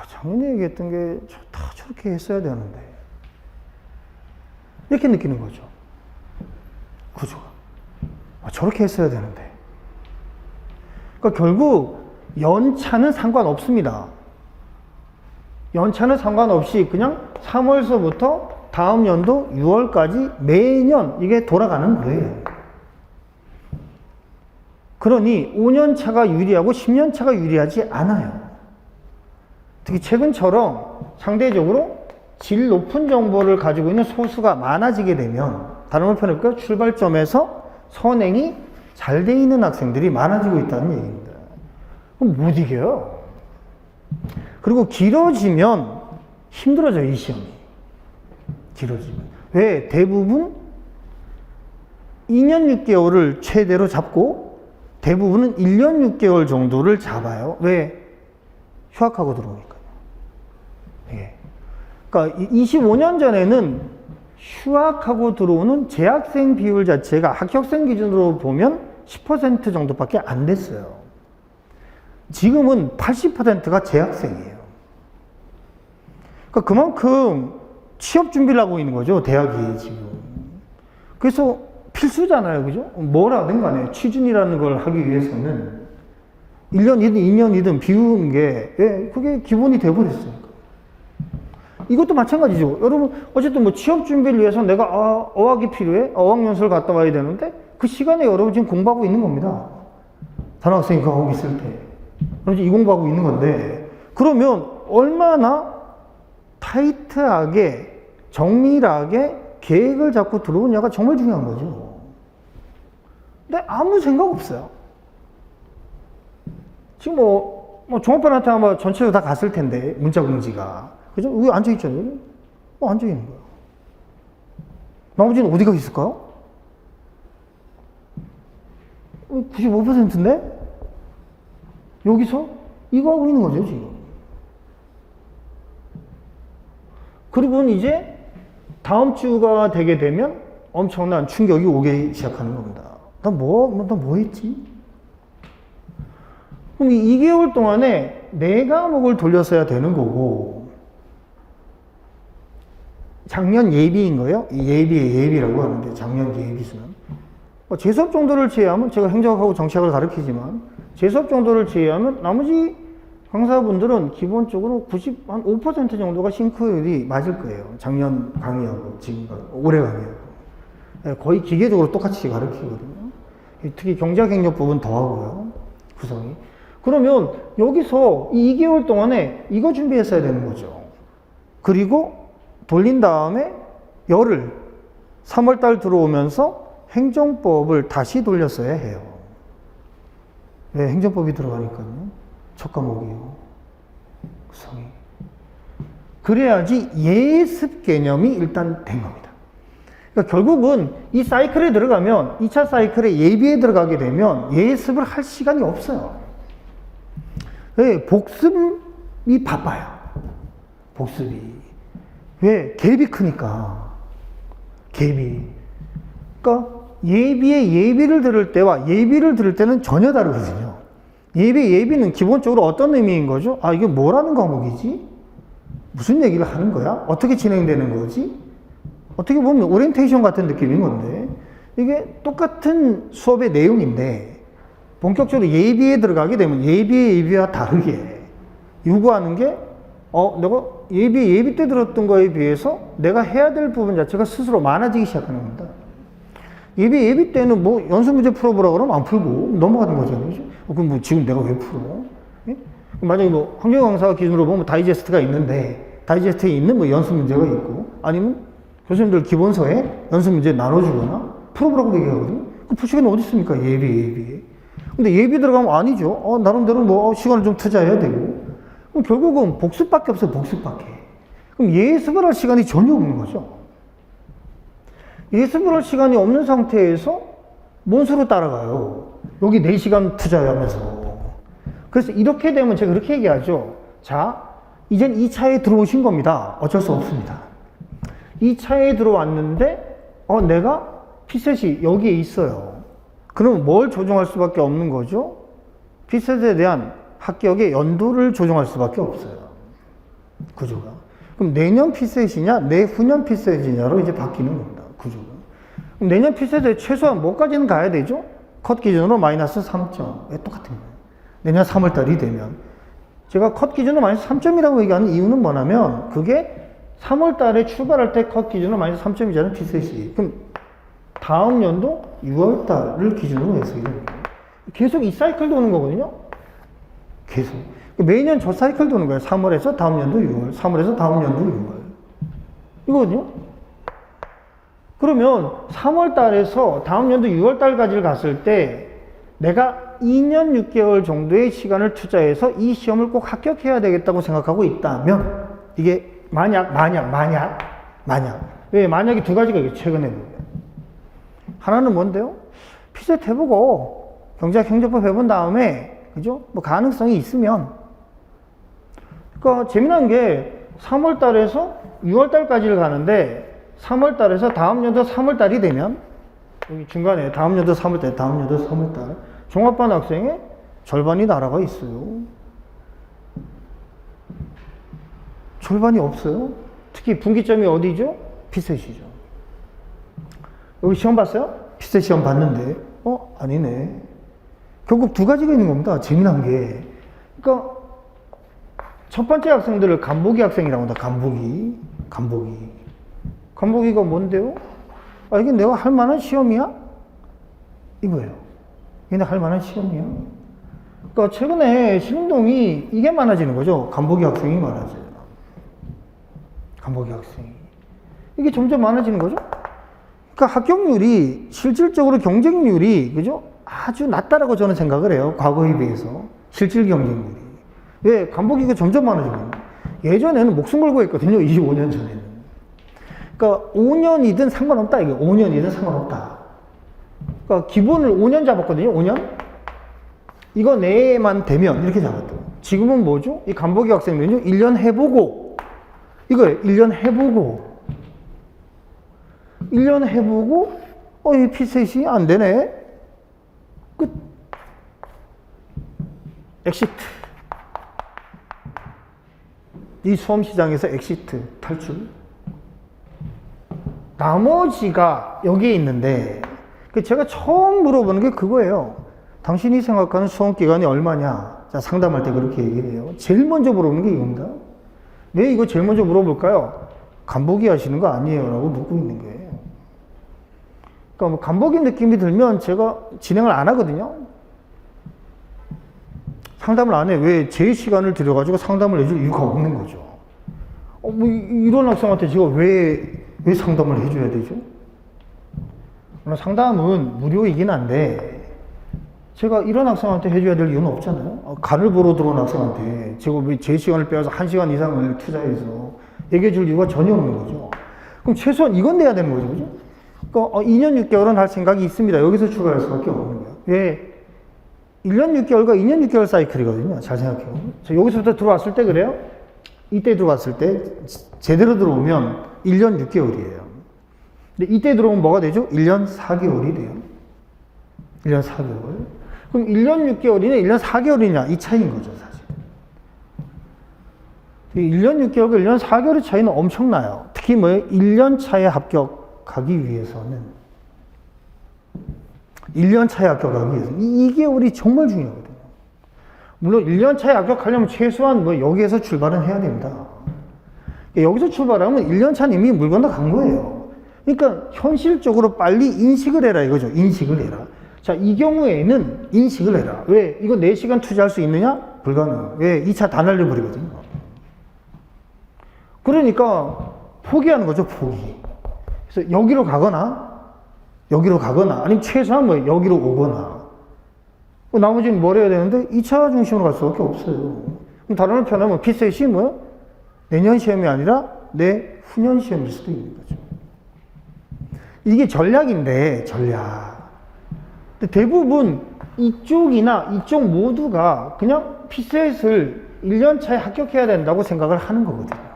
작년에 얘기했던 게 다 저렇게 했어야 되는데 이렇게 느끼는 거죠. 구조가. 저렇게 했어야 되는데. 그러니까 결국 연차는 상관없습니다. 연차는 상관없이 그냥 3월서부터 다음 연도 6월까지 매년 이게 돌아가는 거예요. 그러니 5년 차가 유리하고 10년 차가 유리하지 않아요. 특히 최근처럼 상대적으로 질 높은 정보를 가지고 있는 소수가 많아지게 되면 다른 걸 표현해볼까요? 출발점에서 선행이 잘 돼 있는 학생들이 많아지고 있다는 얘기입니다. 그럼 못 이겨요. 그리고 길어지면 힘들어져요, 이 시험이. 길어지면. 왜? 대부분 2년 6개월을 최대로 잡고 대부분은 1년 6개월 정도를 잡아요. 왜? 휴학하고 들어오니까요. 예. 그러니까 25년 전에는 휴학하고 들어오는 재학생 비율 자체가 합격생 기준으로 보면 10% 정도밖에 안 됐어요. 지금은 80%가 재학생이에요. 그러니까 그만큼 취업 준비를 하고 있는 거죠, 대학이 지금. 그래서 필수잖아요, 그죠? 뭐라든 간에 취준이라는 걸 하기 위해서는 1년이든 2년이든 비우는 게, 예, 그게 기본이 돼버렸으니까. 이것도 마찬가지죠. 여러분, 어쨌든 뭐 취업 준비를 위해서 내가, 어학이 필요해? 어학연수를 갔다 와야 되는데, 그 시간에 여러분 지금 공부하고 있는 겁니다. 단학생이 그거 하고 있을 때. 그럼 이 공부하고 있는 건데, 그러면 얼마나 타이트하게, 정밀하게 계획을 잡고 들어오냐가 정말 중요한 거죠. 근데 아무 생각 없어요. 지금 종합반한테 아마 전체로 다 갔을 텐데, 문자 공지가. 그죠? 여기 앉아있잖아요. 앉아있는 거예요. 나머지는 어디가 있을까요? 95%인데? 여기서 이거 하고 있는 거죠, 지금. 그리고는 이제 다음 주가 되게 되면 엄청난 충격이 오기 시작하는 겁니다. 나 뭐 했지? 그럼 이 2개월 동안에 4과목을 돌렸어야 되는 거고, 작년 예비인 거예요? 예비의 예비라고 하는데, 작년 예비수는. 재수업 정도를 제외하면, 제가 행정학하고 정치학을 가르치지만, 재수업 정도를 제외하면 나머지 강사분들은 기본적으로 95% 정도가 싱크율이 맞을 거예요. 작년 강의하고 지금 올해 강의하고. 거의 기계적으로 똑같이 가르치거든요. 특히 경제학력 부분 더하고요. 구성이. 그러면 여기서 이 2개월 동안에 이거 준비했어야 되는 거죠. 그리고 돌린 다음에 열흘, 3월달 들어오면서 행정법을 다시 돌렸어야 해요. 왜? 행정법이 들어가니까요. 첫 과목이요. 구성이. 그래야지 예습 개념이 일단 된 겁니다. 그러니까 결국은 이 사이클에 들어가면, 2차 사이클에 예비에 들어가게 되면 예습을 할 시간이 없어요. 왜? 복습이 바빠요. 복습이. 왜? 갭이 크니까. 갭이. 그러니까 예비의 예비를 들을 때와 예비를 들을 때는 전혀 다르거든요. 예비는 기본적으로 어떤 의미인 거죠? 이게 뭐라는 과목이지? 무슨 얘기를 하는 거야? 어떻게 진행되는 거지? 어떻게 보면 오리엔테이션 같은 느낌인 건데, 이게 똑같은 수업의 내용인데, 본격적으로 예비에 들어가게 되면 예비와 다르게 요구하는 게, 내가 예비 때 들었던 거에 비해서 내가 해야 될 부분 자체가 스스로 많아지기 시작하는 겁니다. 예비 때는 뭐 연습 문제 풀어보라 그러면 안 풀고 넘어가는 거잖아요. 그죠? 그럼 뭐 지금 내가 왜 풀어? 예? 만약에 뭐 환경 강사 기준으로 보면 다이제스트가 있는데, 다이제스트에 있는 뭐 연습 문제가 있고, 아니면 교수님들 기본서에 연습 문제 나눠주거나 풀어보라고 얘기하거든요. 그 풀 시간이 어디 있습니까? 예비에. 근데 예비 들어가면 아니죠. 나름대로 뭐 시간을 좀 투자해야 되고. 그럼 결국은 복습밖에 없어요. 복습밖에. 그럼 예습을 할 시간이 전혀 없는 거죠. 예습을 할 시간이 없는 상태에서 뭔 수로 따라가요? 여기 4시간 투자하면서. 그래서 이렇게 되면 제가 그렇게 얘기하죠. 자, 이젠 2차에 들어오신 겁니다. 어쩔 수 없습니다. 2차에 들어왔는데, 내가 피셋이 여기에 있어요. 그럼 뭘 조정할 수밖에 없는 거죠? 피셋에 대한 합격의 연도를 조정할 수밖에 없어요. 구조가. 그럼 내년 피셋이냐, 내후년 피셋이냐로 이제 바뀌는 겁니다. 구조가. 그럼 내년 피셋에 최소한 뭐까지는 가야 되죠? 컷 기준으로 마이너스 3점. 똑같은 거예요. 내년 3월달이 되면. 제가 컷 기준으로 마이너스 3점이라고 얘기하는 이유는 뭐냐면, 그게 3월달에 출발할 때 컷 기준으로 마이너스 3점이잖아요, 피셋이. 그럼 다음 연도 6월달을 기준으로 해서 계속 이 사이클 도는 거거든요. 계속. 매년 저 사이클 도는 거예요. 3월에서 다음 연도 6월, 3월에서 다음 연도 6월. 이거거든요. 그러면 3월 달에서 다음 연도 6월 달까지를 갔을 때 내가 2년 6개월 정도의 시간을 투자해서 이 시험을 꼭 합격해야 되겠다고 생각하고 있다면, 이게 만약. 왜? 만약이 두 가지가 있어요. 최근에 보면. 하나는 뭔데요? 피셋 해보고 경제학 형제법 해본 다음에, 그죠? 뭐 가능성이 있으면. 그러니까 재미난 게 3월 달에서 6월 달까지를 가는데 3월 달에서 다음 연도 3월 달이 되면 여기 중간에 다음 연도 3월 달, 다음 연도 3월 달 종합반 학생의 절반이 날아가 있어요. 절반이 없어요. 특히 분기점이 어디죠? 피셋이죠. 여기 시험 봤어요? 피셋 시험 봤는데 아니네. 결국 두 가지가 있는 겁니다. 재미난 게. 그러니까 첫 번째 학생들을 간보기 학생이라고 한다. 간보기가 뭔데요? 이게 내가 할 만한 시험이야? 이거예요. 이게 할 만한 시험이야? 그러니까 최근에 신림동이 이게 많아지는 거죠. 간보기 학생이 많아져요. 간보기 학생이. 이게 점점 많아지는 거죠. 그러니까 합격률이 실질적으로 경쟁률이 그죠? 아주 낮다라고 저는 생각을 해요. 과거에 비해서 실질 경쟁률이. 왜? 간보기가 점점 많아지거든요. 예전에는 목숨 걸고 했거든요. 25년 전에는. 그러니까 5년이든 상관없다. 이게 5년이든 상관없다. 그러니까 기본을 5년 잡았거든요. 5년. 이거 내만 되면 이렇게 잡았대요. 지금은 뭐죠? 이 간보기 학생들은요. 1년 해보고 이거예요. 1년 해보고 1년 해보고 이 피셋이 안 되네. 끝. 엑시트. 이 수험시장에서 엑시트, 탈출. 나머지가 여기에 있는데 제가 처음 물어보는 게 그거예요. 당신이 생각하는 수험기간이 얼마냐? 자, 상담할 때 그렇게 얘기를 해요. 제일 먼저 물어보는 게 이겁니다. 왜 이거 제일 먼저 물어볼까요? 간보기 하시는 거 아니에요? 라고 묻고 있는 거예요. 그러니까 뭐 간보기 느낌이 들면 제가 진행을 안 하거든요. 상담을 안 해. 왜 제 시간을 들여가지고 상담을 해줄 이유가 없는 거죠. 뭐 이런 학생한테 제가 왜 상담을 해줘야 되죠? 상담은 무료이긴 한데 제가 이런 학생한테 해줘야 될 이유는 없잖아요. 간을 보러 들어온 학생한테 제가 왜 제 시간을 빼앗아 1시간 이상을 투자해서 얘기해 줄 이유가 전혀 없는 거죠. 그럼 최소한 이건 내야 되는 거죠. 그죠? 그러니까 2년 6개월은 할 생각이 있습니다. 여기서 추가할 수밖에 없는 거예요. 왜? 1년 6개월과 2년 6개월 사이클이거든요. 잘 생각해요. 여기서부터 들어왔을 때 그래요? 이때 들어왔을 때 제대로 들어오면 1년 6개월이에요. 근데 이때 들어오면 뭐가 되죠? 1년 4개월이 돼요. 1년 4개월. 그럼 1년 6개월이냐 1년 4개월이냐 이 차이인 거죠, 사실. 1년 6개월과 1년 4개월의 차이는 엄청나요. 특히 뭐예요? 1년 차에 합격하기 위해서는 1년 차에 합격하기 위해서 2개월이 정말 중요하거든요. 물론 1년 차에 합격하려면 최소한 여기에서 출발은 해야 됩니다. 여기서 출발하면 1년 차는 이미 물 건너 간 거예요. 그러니까 현실적으로 빨리 인식을 해라 이거죠. 인식을 해라. 자, 이 경우에는 인식을 해라. 왜? 이거 4시간 투자할 수 있느냐? 불가능. 왜? 2차 다 날려버리거든요. 그러니까 포기하는 거죠, 포기. 그래서 여기로 가거나 아니면 최소한 여기로 오거나 나머지는 뭘 해야 되는데 2차 중심으로 갈 수밖에 없어요. 그럼 다른 편하면 피셋이 내년 시험이 아니라 내후년 시험일 수도 있는 거죠. 이게 전략인데 전략. 근데 대부분 이쪽이나 이쪽 모두가 그냥 피셋을 1년 차에 합격해야 된다고 생각을 하는 거거든요.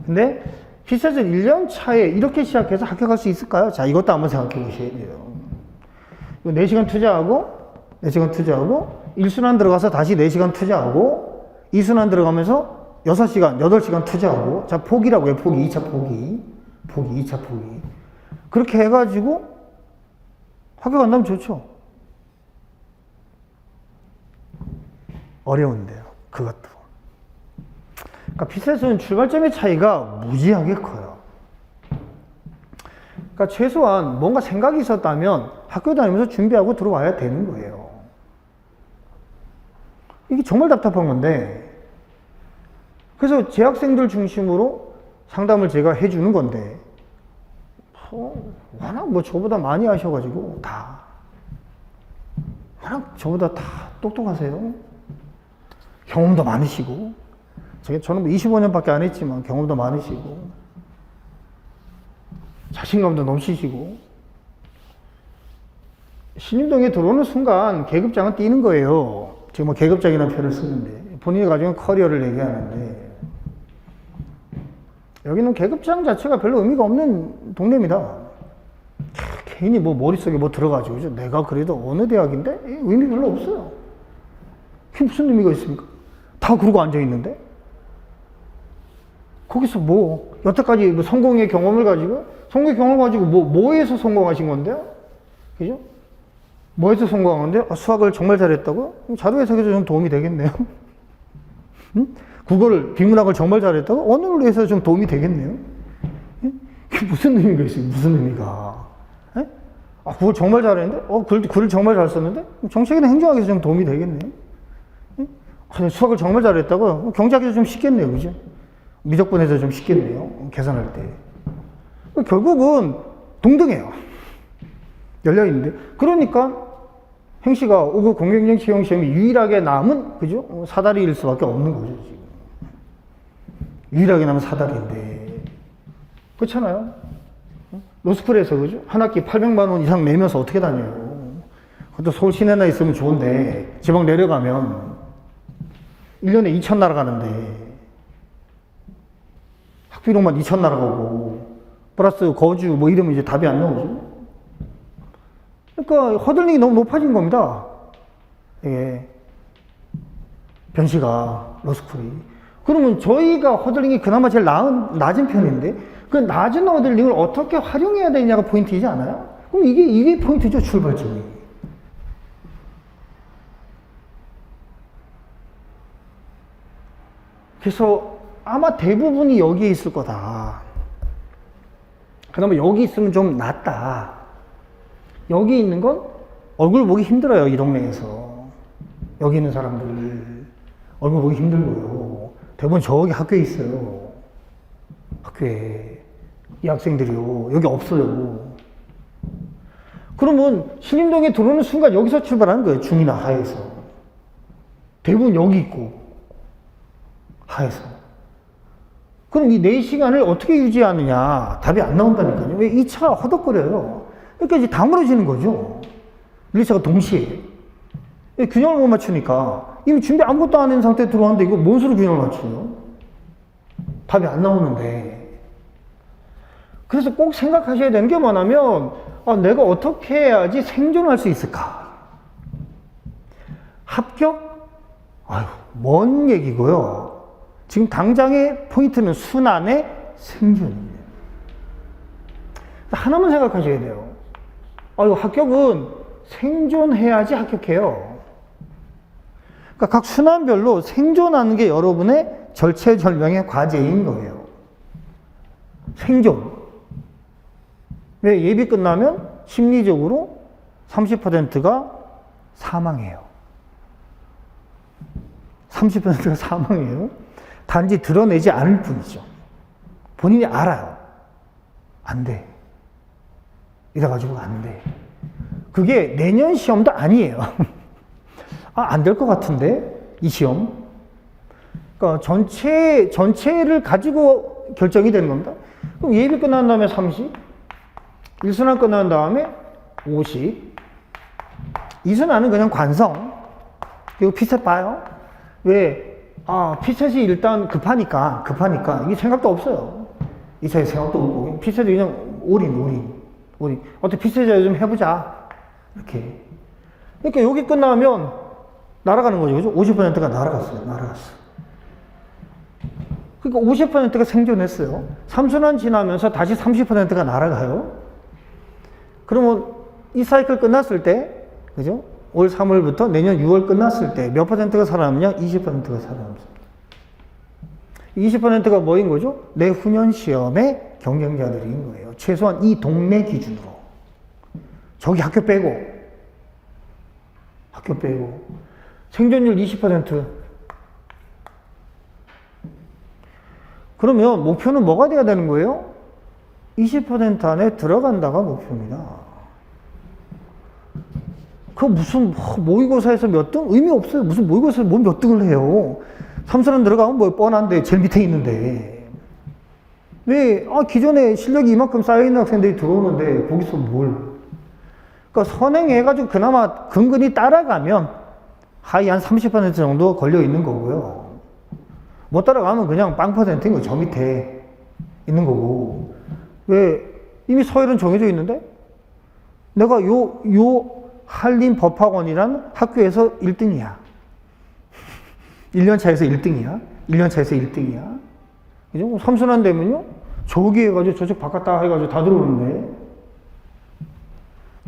근데 피셋을 1년 차에 이렇게 시작해서 합격할 수 있을까요? 자, 이것도 한번 생각해 보셔야 돼요. 4시간 투자하고 1순환 들어가서 다시 4시간 투자하고 2순환 들어가면서 6시간, 8시간 투자하고 자, 포기라고 해요. 포기, 2차 포기. 2차 포기. 그렇게 해가지고 합격 안 나면 좋죠. 어려운데요. 그것도. 그러니까 피셋은 출발점의 차이가 무지하게 커요. 그러니까 최소한 뭔가 생각이 있었다면 학교 다니면서 준비하고 들어와야 되는 거예요. 이게 정말 답답한 건데 그래서 재학생들 중심으로 상담을 제가 해주는 건데 워낙 저보다 많이 하셔가지고 워낙 저보다 다 똑똑하세요. 경험도 많으시고 저는 25년밖에 안 했지만 경험도 많으시고 자신감도 넘치시고 신림동에 들어오는 순간 계급장은 뛰는 거예요. 지금 뭐 계급장이라는 표현을 쓰는데 본인이 가지고 있는 커리어를 얘기하는데 여기는 계급장 자체가 별로 의미가 없는 동네입니다. 괜히 뭐 머릿속에 뭐 들어가지고 그죠? 내가 그래도 어느 대학인데 의미 별로 없어요. 그게 무슨 의미가 있습니까? 다 그러고 앉아 있는데 거기서 뭐 여태까지 뭐 성공의 경험을 가지고 뭐에서 성공하신 건데요? 그죠? 뭐에서 성공한 건데? 수학을 정말 잘했다고요? 그럼 자료 해석에서 좀 도움이 되겠네요. 응? 국어를, 비문학을 정말 잘했다고? 언어를 위해서 좀 도움이 되겠네요. 그게 무슨 의미가 있어요? 무슨 의미가? 에? 아, 국어를 정말 잘했는데? 글을 정말 잘 썼는데? 정책이나 행정학에서 좀 도움이 되겠네요. 아, 수학을 정말 잘했다고요? 경제학에서 좀 쉽겠네요. 그죠? 미적분에서 좀 쉽겠네요. 계산할 때. 결국은 동등해요. 열려있는데. 그러니까 행시가 5급 공경정 채용 시험이 유일하게 남은, 그죠? 사다리일 수밖에 없는 거죠, 지금. 유일하게 남은 사다리인데. 그렇잖아요? 로스쿨에서, 그죠? 한 학기 800만 원 이상 내면서 어떻게 다녀요? 그것도 서울 시내나 있으면 좋은데, 지방 내려가면 1년에 2천 날아가는데, 학비료만 2천 날아가고, 플러스 거주, 뭐 이러면 이제 답이 안 나오죠? 그러니까 허들링이 너무 높아진 겁니다. 예. 변시가, 로스쿨이. 그러면 저희가 허들링이 그나마 제일 낮은 편인데, 그 낮은 허들링을 어떻게 활용해야 되냐가 포인트이지 않아요? 그럼 이게 포인트죠, 출발점이. 그래서 아마 대부분이 여기에 있을 거다. 그나마 여기 있으면 좀 낫다. 여기 있는 건 얼굴 보기 힘들어요, 이 동네에서. 여기 있는 사람들. 얼굴 보기 힘들고요. 대부분 저기 학교에 있어요. 학교에. 이 학생들이요. 여기 없어요. 그러면 신림동에 들어오는 순간 여기서 출발하는 거예요, 중이나 하에서. 대부분 여기 있고, 하에서. 그럼 이 4시간을 어떻게 유지하느냐? 답이 안 나온다니까요. 왜? 이 차가 허덕거려요. 그러니까 이제 다 멀어지는 거죠. 1차가 동시에. 균형을 못 맞추니까. 이미 준비 아무것도 안 한 상태에 들어왔는데 이거 뭔 소리 균형을 맞추요? 답이 안 나오는데. 그래서 꼭 생각하셔야 되는 게 뭐냐면, 내가 어떻게 해야지 생존할 수 있을까? 합격? 아유, 먼 얘기고요. 지금 당장의 포인트는 순환의 생존입니다. 하나만 생각하셔야 돼요. 합격은 생존해야지 합격해요. 그러니까 각 순환별로 생존하는 게 여러분의 절체절명의 과제인 거예요. 생존. 왜? 예비 끝나면 심리적으로 30%가 사망해요. 30%가 사망해요. 단지 드러내지 않을 뿐이죠. 본인이 알아요. 안 돼. 이래가지고 안 돼. 그게 내년 시험도 아니에요. 안 될 것 같은데? 이 시험. 그러니까 전체를 가지고 결정이 되는 겁니다. 그럼 예비 끝난 다음에 30, 1순환 끝난 다음에 50, 2순환은 그냥 관성. 그리고 피셋 봐요. 왜? 피셋이 일단 급하니까. 이게 생각도 없어요. 이 차에 생각도 없고. 피셋이 그냥 올인. 어떻게 피셋이라 좀 해보자. 이렇게. 그러니까 여기 끝나면 날아가는 거죠. 그죠? 50%가 날아갔어. 그러니까 50%가 생존했어요. 3순환 지나면서 다시 30%가 날아가요. 그러면 이 사이클 끝났을 때, 그죠? 올 3월부터 내년 6월 끝났을 때 몇 퍼센트가 살아남냐? 20%가 살아남습니다. 20%가 뭐인 거죠? 내후년 시험의 경쟁자들인 거예요. 최소한 이 동네 기준으로. 저기 학교 빼고. 생존율 20%. 그러면 목표는 뭐가 돼야 되는 거예요? 20% 안에 들어간다가 목표입니다. 그 무슨 모의고사에서 몇 등? 의미 없어요. 무슨 모의고사에서 뭐 몇 등을 해요. 3순환 들어가면 뭐 뻔한데 제일 밑에 있는데. 왜? 기존에 실력이 이만큼 쌓여있는 학생들이 들어오는데 거기서 뭘. 그러니까 그러니까 선행해가지고 그나마 근근히 따라가면 하위 한 30% 정도 걸려 있는 거고요. 못 따라가면 그냥 빵 퍼센트인 거 저 밑에 있는 거고. 왜 이미 서열은 정해져 있는데 내가 요 한림 법학원이라는 학교에서 1등이야. 1년 차에서 1등이야. 1년 차에서 1등이야. 그죠? 삼순환 되면요. 저기 해가지고 저쪽 바꿨다 해가지고 다 들어오는데.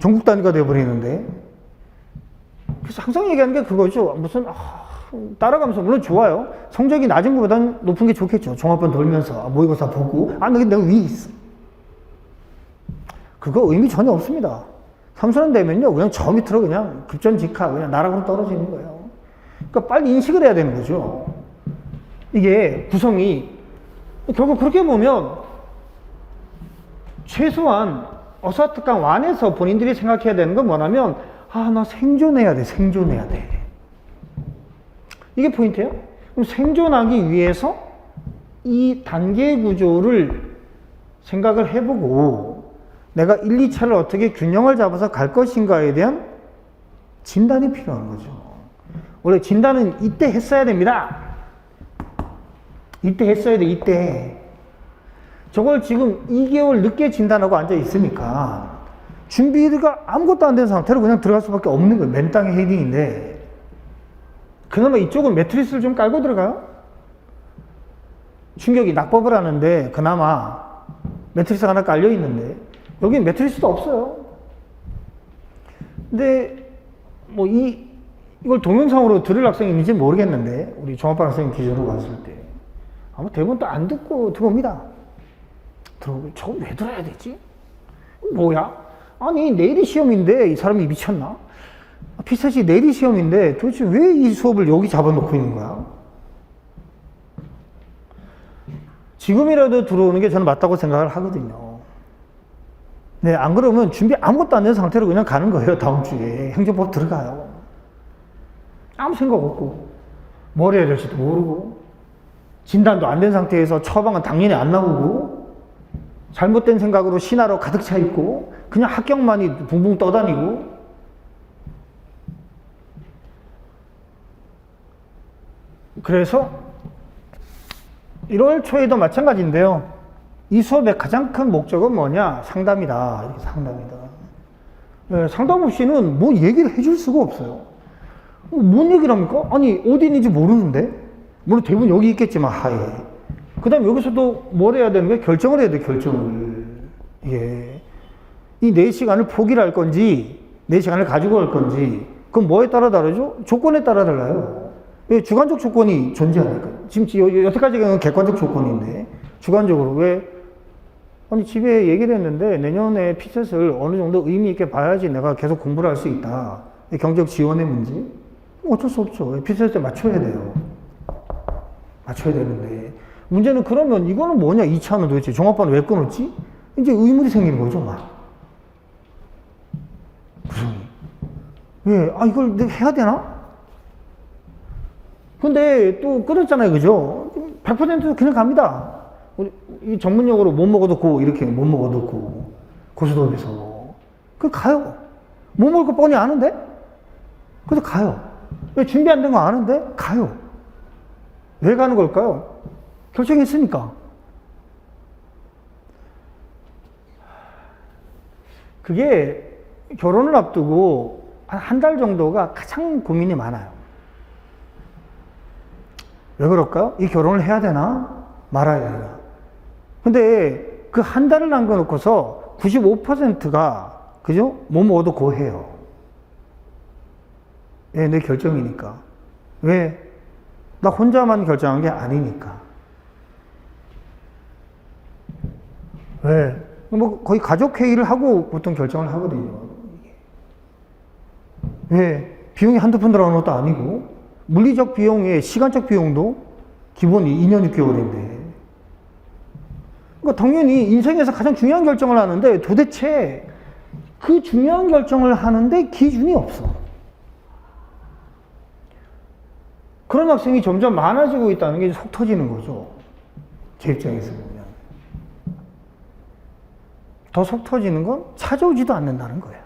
전국 단위가 돼버리는데. 그래서 항상 얘기하는 게 그거죠. 무슨, 따라가면서, 물론 좋아요. 성적이 낮은 것보다는 높은 게 좋겠죠. 종합반 돌면서, 모의고사 보고, 내가 위에 있어. 그거 의미 전혀 없습니다. 삼순환 되면요. 그냥 저 밑으로 그냥 급전직하, 그냥 나락으로 떨어지는 거예요. 그러니까 빨리 인식을 해야 되는 거죠. 이게 구성이, 결국 그렇게 보면, 최소한 어사특강 완에서 본인들이 생각해야 되는 건 뭐냐면, 나 생존해야 돼, 생존해야 돼. 이게 포인트예요. 그럼 생존하기 위해서 이 단계 구조를 생각을 해보고 내가 1, 2차를 어떻게 균형을 잡아서 갈 것인가에 대한 진단이 필요한 거죠. 원래 진단은 이때 했어야 됩니다. 이때 했어야 돼, 이때. 저걸 지금 2개월 늦게 진단하고 앉아 있으니까 준비가 아무것도 안 된 상태로 그냥 들어갈 수밖에 없는 거예요. 맨땅에 헤딩인데. 그나마 이쪽은 매트리스를 좀 깔고 들어가요? 충격이 낙법을 하는데 그나마 매트리스가 하나 깔려 있는데 여긴 매트리스도 없어요. 근데 뭐 이걸 동영상으로 들을 학생이 있는지 모르겠는데 우리 종합반 학생 기준으로 봤을 때 아마 대부분 또 안 듣고 들어옵니다. 들어오고 저거 왜 들어야 되지? 뭐야? 아니 내일이 시험인데 이 사람이 미쳤나? 피셋이 내일이 시험인데 도대체 왜 이 수업을 여기 잡아놓고 있는 거야? 지금이라도 들어오는 게 저는 맞다고 생각을 하거든요. 네, 안 그러면 준비 아무것도 안 된 상태로 그냥 가는 거예요. 다음 주에 행정법 들어가요. 아무 생각 없고 뭘 해야 될지도 모르고 진단도 안 된 상태에서 처방은 당연히 안 나오고 잘못된 생각으로 신화로 가득 차 있고 그냥 합격만이 붕붕 떠다니고 그래서 1월 초에도 마찬가지인데요. 이 수업의 가장 큰 목적은 뭐냐? 상담이다. 이렇게 상담이다. 네, 상담 없이는 뭐 얘기를 해줄 수가 없어요. 뭔 얘기를 합니까? 아니 어디 있는지 모르는데 물론 대부분 여기 있겠지만 하에 그 다음에 여기서도 뭘 해야 되는 거예요? 결정을 해야 돼. 결정을. 예. 이 4시간을 포기를 할 건지 4시간을 가지고 갈 건지 그건 뭐에 따라 다르죠? 조건에 따라 달라요. 왜 주관적 조건이 존재하니까. 지금 여태까지는 객관적 조건인데 주관적으로 왜 아니 집에 얘기를 했는데 내년에 피셋을 어느 정도 의미 있게 봐야지 내가 계속 공부를 할 수 있다. 경제적 지원의 문제? 어쩔 수 없죠. 피셋에 맞춰야 돼요. 맞춰야 되는데 문제는 그러면 이거는 뭐냐? 2차는 도대체 종합반을 왜 끊었지? 이제 의문이 생기는 거죠. 막 구성이 왜? 이걸 내가 해야 되나? 근데 또 끊었잖아요. 그죠? 100% 그냥 갑니다. 이 전문용어로 못 먹어도 고, 이렇게 못 먹어도 고. 고수톱에서. 가요. 못 먹을 거 뻔히 아는데? 그래서 가요. 왜 준비 안 된 거 아는데? 가요. 왜 가는 걸까요? 결정했으니까. 그게 결혼을 앞두고 한 달 정도가 가장 고민이 많아요. 왜 그럴까요? 이 결혼을 해야 되나? 말아야 되나? 근데 그 한 달을 남겨놓고서 95%가, 그죠? 뭐 먹어도 고해요. 예, 내 결정이니까. 왜? 나 혼자만 결정한 게 아니니까. 왜? 뭐 거의 가족회의를 하고 보통 결정을 하거든요. 왜? 비용이 한두 푼 들어가는 것도 아니고, 물리적 비용에 시간적 비용도 기본이 2년 6개월인데. 그러니까 당연히 인생에서 가장 중요한 결정을 하는데 도대체 그 중요한 결정을 하는데 기준이 없어. 그런 학생이 점점 많아지고 있다는 게 속 터지는 거죠. 제 입장에서 보면. 더 속 터지는 건 찾아오지도 않는다는 거예요.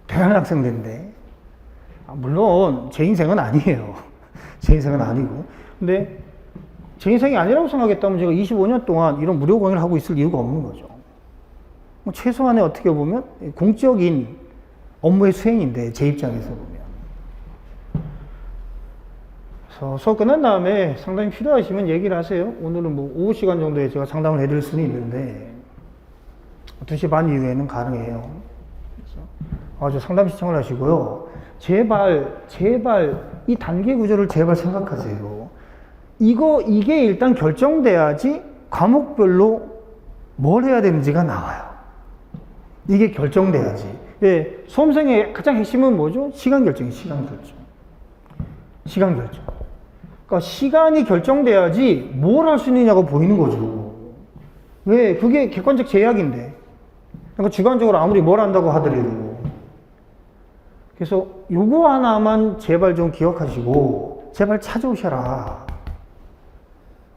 대단한 학생들인데. 물론 제 인생은 아니에요. 제 인생은 아니고. 근데 제 인생이 아니라고 생각했다면 제가 25년 동안 이런 무료 강의를 하고 있을 이유가 없는 거죠. 최소한의 어떻게 보면 공적인 업무의 수행인데, 제 입장에서 보면. 그래서 수업 끝난 다음에 상담이 필요하시면 얘기를 하세요. 오늘은 뭐 오후 시간 정도에 제가 상담을 해드릴 수는 있는데 2시 반 이후에는 가능해요. 그래서 상담 신청을 하시고요. 제발 이 단계 구조를 제발 생각하세요. 이게 일단 결정돼야지 과목별로 뭘 해야 되는지가 나와요. 이게 결정돼야지. 예, 수험생의 가장 핵심은 뭐죠? 시간 결정이에요. 시간 결정. 그러니까 시간이 결정돼야지 뭘 할 수 있느냐고 보이는 거죠. 왜? 그게 객관적 제약인데. 그러니까 주관적으로 아무리 뭘 한다고 하더라도. 그래서 요거 하나만 제발 좀 기억하시고 제발 찾아오셔라.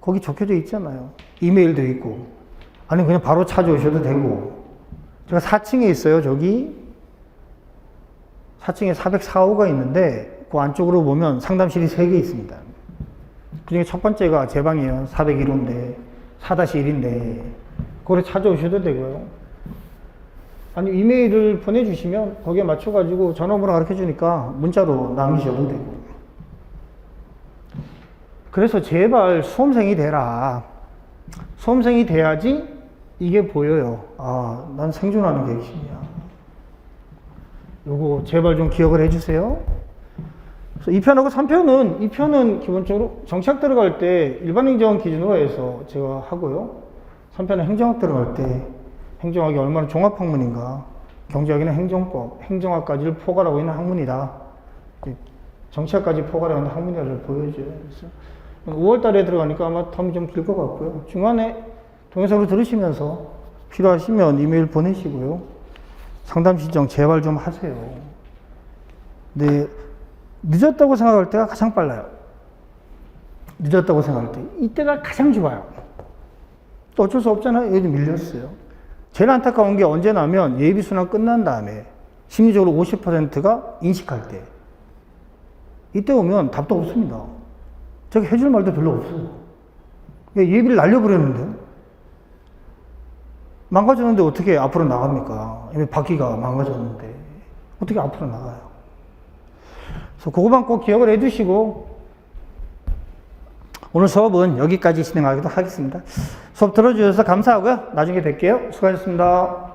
거기 적혀져 있잖아요. 이메일도 있고. 아니 그냥 바로 찾아오셔도 되고. 제가 4층에 있어요. 저기 4층에 404호가 있는데 그 안쪽으로 보면 상담실이 3개 있습니다. 그중에 첫 번째가 제 방이에요. 401호인데 4-1인데 거기에 찾아오셔도 되고요. 아니 이메일을 보내주시면 거기에 맞춰가지고 전화번호 가르쳐주니까 문자로 남기셔도 되고. 그래서 제발 수험생이 되라. 수험생이 돼야지 이게 보여요. 아, 난 생존하는 게 핵심이야. 요거 제발 좀 기억을 해주세요. 그래서 2편하고 3편은 2편은 기본적으로 정치학 들어갈 때 일반 행정학 기준으로 해서 제가 하고요. 3편은 행정학 들어갈 때 행정학이 얼마나 종합학문인가, 경제학이나 행정법, 행정학까지를 포괄하고 있는 학문이다. 정치학까지 포괄하고 있는 학문이라를 보여줘요. 그래서 5월 달에 들어가니까 아마 텀이 좀 길 것 같고요. 중간에 동영상으로 들으시면서 필요하시면 이메일 보내시고요. 상담 신청 제발 좀 하세요. 근데 늦었다고 생각할 때가 가장 빨라요. 늦었다고 생각할 때. 이때가 가장 좋아요. 또 어쩔 수 없잖아요. 여기 밀렸어요. 제일 안타까운 게 언제냐면 예비순환 끝난 다음에 심리적으로 50%가 인식할 때. 이때 오면 답도 없습니다. 제가 해줄 말도 별로 없어요. 예비를 날려버렸는데. 망가졌는데 어떻게 앞으로 나갑니까? 이미 바퀴가 망가졌는데. 어떻게 앞으로 나가요? 그래서 그거만 꼭 기억을 해 두시고, 오늘 수업은 여기까지 진행하기도 하겠습니다. 수업 들어주셔서 감사하고요. 나중에 뵐게요. 수고하셨습니다.